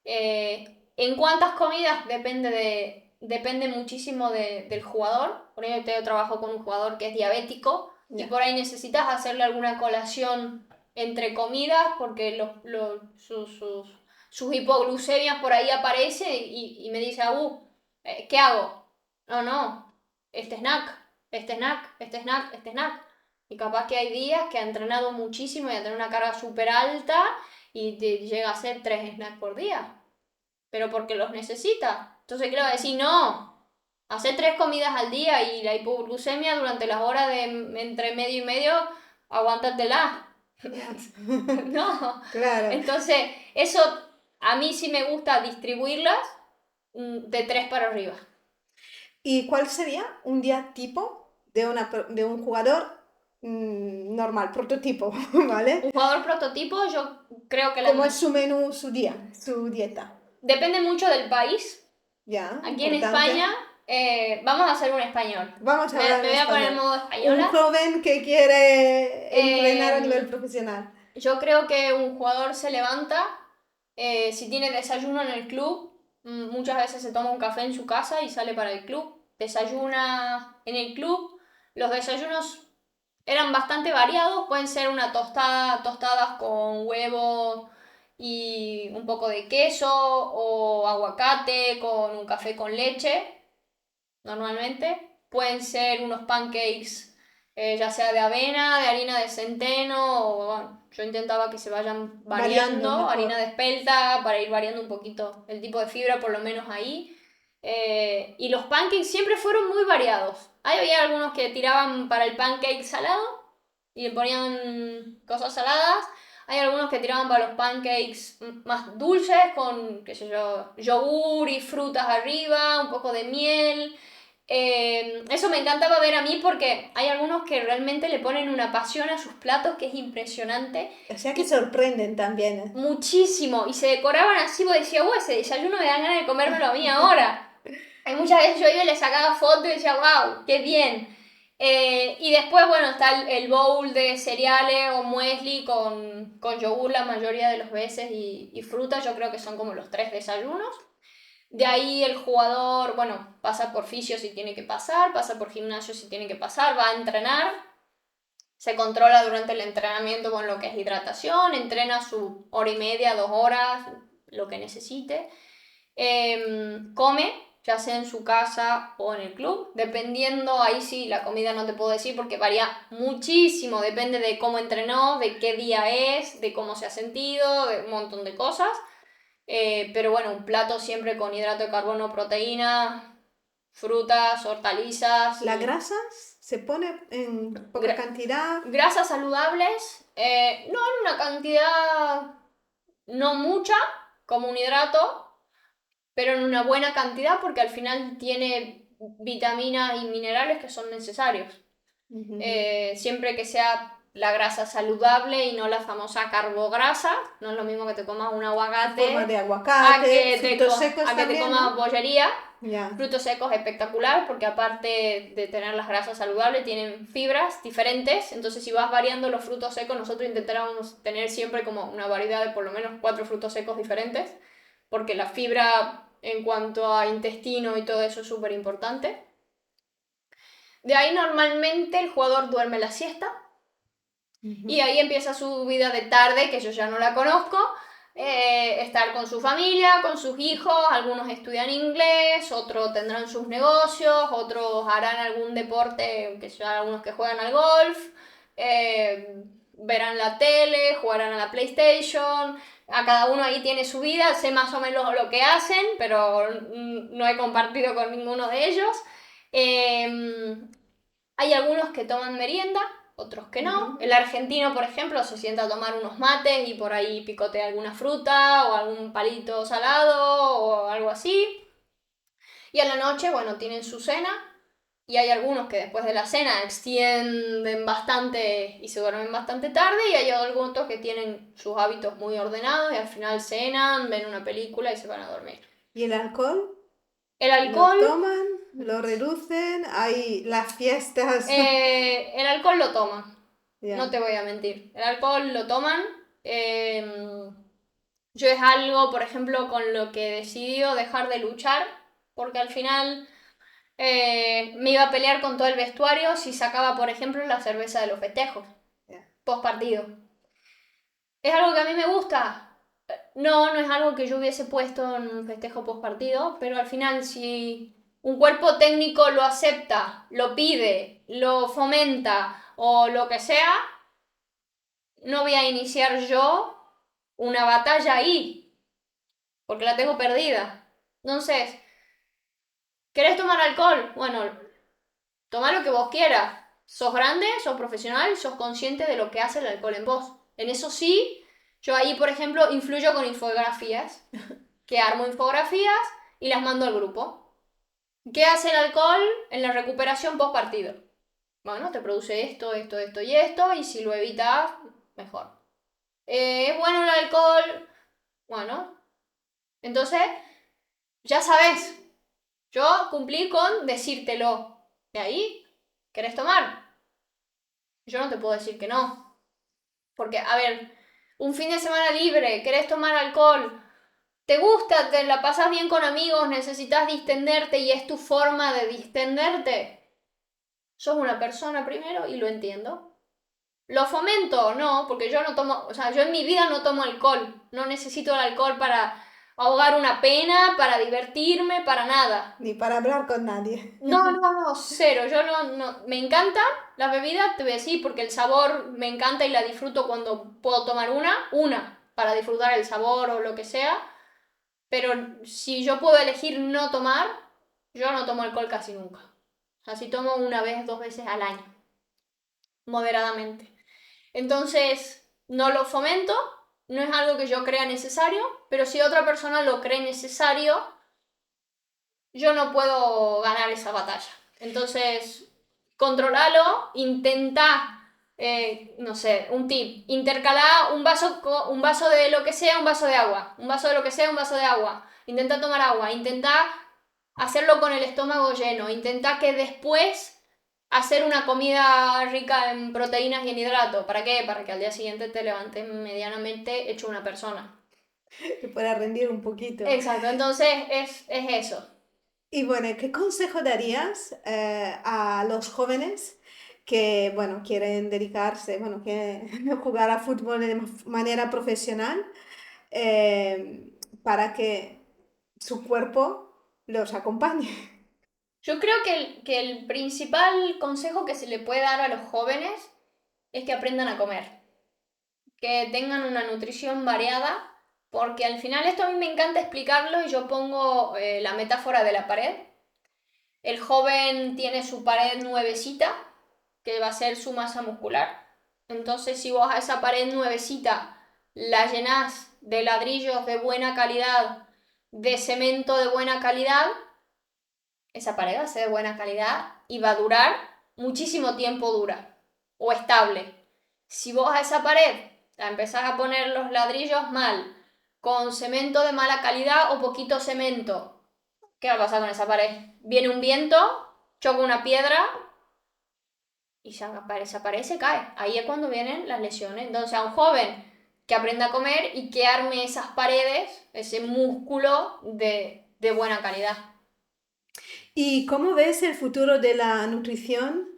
En cuántas comidas depende muchísimo del jugador. Por ejemplo, yo trabajo con un jugador que es diabético y por ahí necesitas hacerle alguna colación entre comidas porque sus hipoglucemias por ahí aparecen y me dice, ¿qué hago? No, este snack. este snack, este snack, este snack. Y capaz que hay días que ha entrenado muchísimo y ha tenido una carga súper alta y te llega a hacer 3 snacks por día. Pero porque los necesita. Entonces, claro, decir, no, hacer 3 comidas al día y la hipoglucemia durante las horas de entre medio y medio, aguántatela. No. Claro. Entonces, eso a mí sí me gusta distribuirlas de 3 para arriba. ¿Y cuál sería un día tipo de un jugador normal, prototipo, ¿vale? Un jugador prototipo, yo creo que ¿Cómo es su menú, su día, su dieta? depende mucho del país. Ya, Aquí importante. en España, vamos a hacer un español. Vamos a Me hablar voy a poner en modo un española. joven que quiere entrenar a nivel profesional. Yo creo que un jugador se levanta, si tiene desayuno en el club, muchas veces se toma un café en su casa y sale para el club. Desayuna en el club. Los desayunos eran bastante variados, pueden ser una tostadas con huevo y un poco de queso o aguacate con un café con leche, normalmente. Pueden ser unos pancakes, ya sea de avena, de harina de centeno, o bueno, yo intentaba que se vayan variando, Variando, harina de espelta, para ir variando un poquito el tipo de fibra, por lo menos ahí. Y los pancakes siempre fueron muy variados. Ahí había algunos que tiraban para el pancake salado y le ponían cosas saladas. Hay algunos que tiraban para los pancakes más dulces con, qué sé yo, yogur y frutas arriba, un poco de miel. Eso me encantaba ver a mí porque hay algunos que realmente le ponen una pasión a sus platos que es impresionante. O sea que sorprenden también. Muchísimo. Y se decoraban así, vos decías, ese desayuno me dan ganas de comérmelo a mí ahora. Hay muchas veces yo iba y le sacaba fotos y decía, wow, qué bien. Y después, bueno, está el bowl de cereales o muesli con yogur la mayoría de las veces y fruta, yo creo que son como los 3 desayunos. De ahí el jugador, bueno, pasa por fisio si tiene que pasar, pasa por gimnasio si tiene que pasar, va a entrenar, se controla durante el entrenamiento con lo que es hidratación, entrena su hora y media, 2 horas, lo que necesite. Come, ya sea en su casa o en el club, dependiendo, ahí sí, la comida no te puedo decir porque varía muchísimo, depende de cómo entrenó, de qué día es, de cómo se ha sentido, de un montón de cosas. Pero bueno, un plato siempre con hidrato de carbono, proteína, frutas, hortalizas. ¿La grasa se pone en poca cantidad? Grasas saludables, no en una cantidad no mucha, como un hidrato, pero en una buena cantidad porque al final tiene vitaminas y minerales que son necesarios. Siempre que sea la grasa saludable y no la famosa carbograsa, no es lo mismo que te comas un aguacate, en forma de aguacate, frutos secos a que también, te comas ¿no? bollería. Ya. Frutos secos espectacular porque aparte de tener las grasas saludables tienen fibras diferentes, entonces si vas variando los frutos secos, nosotros intentábamos tener siempre como una variedad de por lo menos 4 frutos secos diferentes porque la fibra en cuanto a intestino y todo eso es súper importante. De ahí normalmente el jugador duerme la siesta y ahí empieza su vida de tarde, que yo ya no la conozco. Estar con su familia, con sus hijos, algunos estudian inglés, otros tendrán sus negocios, otros harán algún deporte, que sea algunos que juegan al golf, verán la tele, jugarán a la PlayStation. A cada uno ahí tiene su vida, sé más o menos lo que hacen, pero no he compartido con ninguno de ellos. Hay algunos que toman merienda, otros que no. El argentino, por ejemplo, se sienta a tomar unos mates y por ahí picotea alguna fruta o algún palito salado o algo así. Y a la noche, bueno, tienen su cena. Y hay algunos que después de la cena extienden bastante y se duermen bastante tarde. Y hay algunos que tienen sus hábitos muy ordenados y al final cenan, ven una película y se van a dormir. ¿Y el alcohol? El alcohol... ¿Lo toman? ¿Lo reducen? ¿Hay las fiestas? El alcohol lo toman. Yeah. No te voy a mentir. El alcohol lo toman. Yo es algo, por ejemplo, con lo que he decidido dejar de luchar. Porque al final me iba a pelear con todo el vestuario si sacaba, por ejemplo, la cerveza de los festejos. Yeah. Post partido. ¿Es algo que a mí me gusta? No, no es algo que yo hubiese puesto en un festejo post partido. Pero al final, si un cuerpo técnico lo acepta, lo pide lo fomenta o lo que sea, no voy a iniciar yo una batalla ahí, porque la tengo perdida. Entonces, ¿querés tomar alcohol? Bueno, toma lo que vos quieras. Sos grande, sos profesional, sos consciente de lo que hace el alcohol en vos. En eso sí, yo ahí, por ejemplo, influyo con infografías, que armo infografías y las mando al grupo. ¿Qué hace el alcohol en la recuperación post partido? Bueno, te produce esto, esto, esto y esto, y si lo evitas, mejor. ¿Es bueno el alcohol? Bueno, entonces, ya sabes, yo cumplí con decírtelo. De ahí, ¿querés tomar? Yo no te puedo decir que no. Porque, a ver, un fin de semana libre, ¿querés tomar alcohol? ¿Te gusta? ¿Te la pasas bien con amigos? ¿Necesitas distenderte y es tu forma de distenderte? Sos una persona primero y lo entiendo. ¿Lo fomento? No, porque yo no tomo, o sea, yo en mi vida no tomo alcohol. No necesito el alcohol para ahogar una pena, para divertirme, para nada. Ni para hablar con nadie. No, cero. Yo no, me encanta la bebida, te voy a decir, porque el sabor me encanta y la disfruto cuando puedo tomar una, para disfrutar el sabor o lo que sea. Pero si yo puedo elegir no tomar, yo no tomo alcohol casi nunca. O sea, si tomo una vez, 2 veces al año, moderadamente. Entonces, no lo fomento, no es algo que yo crea necesario, pero si otra persona lo cree necesario, yo no puedo ganar esa batalla. Entonces, controlalo, intenta, no sé, un tip, intercalar un vaso de lo que sea, un vaso de agua, un vaso de lo que sea, un vaso de agua. Intenta tomar agua, intenta hacerlo con el estómago lleno, intenta que después hacer una comida rica en proteínas y en hidratos. ¿Para qué? Para que al día siguiente te levantes medianamente hecho una persona. Que pueda rendir un poquito. Exacto, entonces es eso. Y bueno, ¿qué consejo darías a los jóvenes que, bueno, quieren dedicarse, bueno, quieren jugar a fútbol de manera profesional para que su cuerpo los acompañe? Yo creo que el principal consejo que se le puede dar a los jóvenes es que aprendan a comer, que tengan una nutrición variada, porque al final esto a mí me encanta explicarlo y yo pongo la metáfora de la pared. El joven tiene su pared nuevecita, que va a ser su masa muscular. Entonces, si vos a esa pared nuevecita la llenás de ladrillos de buena calidad, de cemento de buena calidad, esa pared va a ser de buena calidad y va a durar muchísimo tiempo dura o estable. Si vos a esa pared la empezás a poner los ladrillos mal, con cemento de mala calidad o poquito cemento, ¿qué va a pasar con esa pared? Viene un viento, choca una piedra y esa pared se cae. Ahí es cuando vienen las lesiones. Entonces, a un joven que aprenda a comer y que arme esas paredes, ese músculo de buena calidad. ¿Y cómo ves el futuro de la nutrición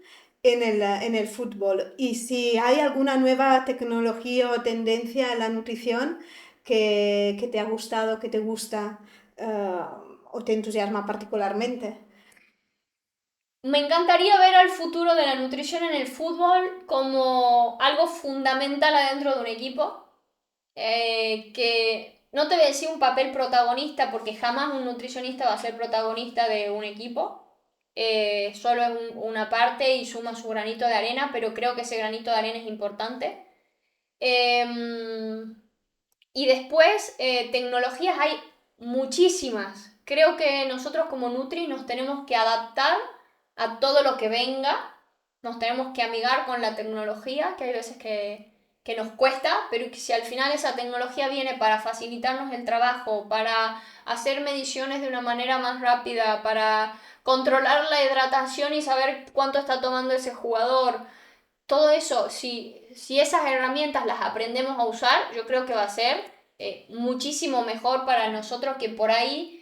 en el fútbol? Y si hay alguna nueva tecnología o tendencia en la nutrición que te ha gustado, que te gusta o te entusiasma particularmente. Me encantaría ver al futuro de la nutrición en el fútbol como algo fundamental adentro de un equipo. Que no te voy a decir un papel protagonista porque jamás un nutricionista va a ser protagonista de un equipo. Solo es una parte y suma su granito de arena, pero creo que ese granito de arena es importante. Y después, tecnologías hay muchísimas. Creo que nosotros como Nutri nos tenemos que adaptar a todo lo que venga. Nos tenemos que amigar con la tecnología, que hay veces que nos cuesta, pero que si al final esa tecnología viene para facilitarnos el trabajo, para hacer mediciones de una manera más rápida, para controlar la hidratación y saber cuánto está tomando ese jugador, todo eso, si esas herramientas las aprendemos a usar, yo creo que va a ser muchísimo mejor para nosotros que por ahí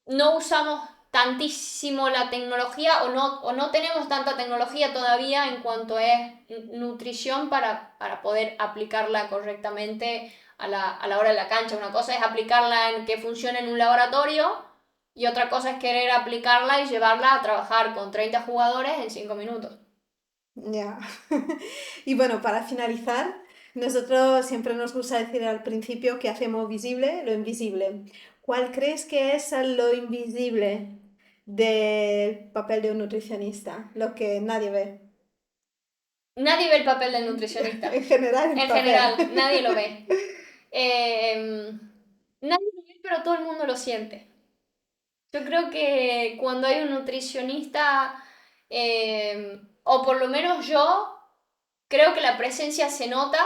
no usamos tantísimo la tecnología o no tenemos tanta tecnología todavía en cuanto es nutrición para poder aplicarla correctamente a la hora de la cancha. Una cosa es aplicarla en que funcione en un laboratorio Y otra cosa es querer aplicarla y llevarla a trabajar con 30 jugadores en 5 minutos. Ya. Y bueno, para finalizar, nosotros siempre nos gusta decir al principio que hacemos visible lo invisible. ¿Cuál crees que es lo invisible del papel de un nutricionista? Lo que nadie ve. Nadie ve el papel del nutricionista. En general, el En papel. general, nadie lo ve. Nadie lo ve, pero todo el mundo lo siente. Yo creo que cuando hay un nutricionista, o por lo menos yo, creo que la presencia se nota.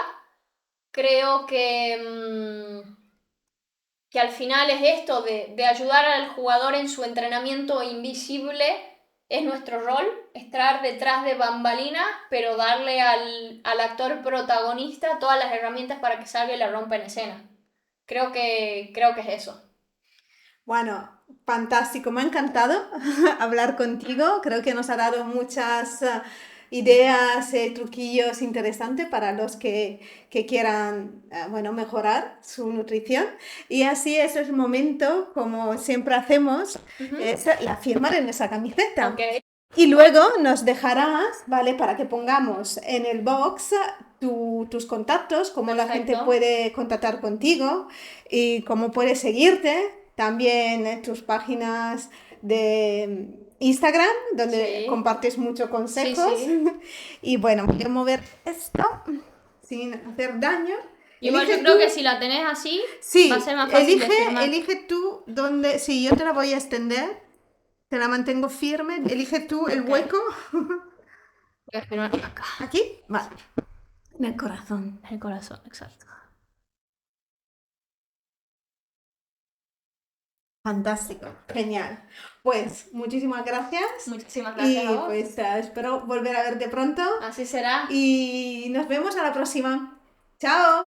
Creo que al final es esto de ayudar al jugador en su entrenamiento invisible, es nuestro rol, estar detrás de bambalinas, pero darle al actor protagonista todas las herramientas para que salga y la rompa en escena. Creo que es eso. Bueno, fantástico, me ha encantado hablar contigo. Creo que nos ha dado muchas ideas, truquillos interesantes para los que quieran, bueno, mejorar su nutrición. Y así es el momento, como siempre hacemos, es la firma de nuestra camiseta. Ok. Y luego nos dejarás, ¿vale? Para que pongamos en el box tus contactos, cómo la gente Perfecto. puede contactar contigo y cómo puede seguirte. También tus páginas de Instagram, donde Sí. compartes muchos consejos. Sí. Y bueno, voy a mover esto sin hacer daño. Igual Elige yo creo tú- que si la tenés así, Sí, va a ser más fácil de elige, firmar. elige tú dónde. Sí, yo te la voy a extender. Te la mantengo firme. Elige tú el Ok. hueco. Voy a firmar acá. ¿Aquí? Vale. En el corazón. El corazón, exacto. Fantástico. Genial. Pues muchísimas gracias. Muchísimas gracias Y a vos. pues espero volver a verte pronto. Así será. Y nos vemos a la próxima. Chao.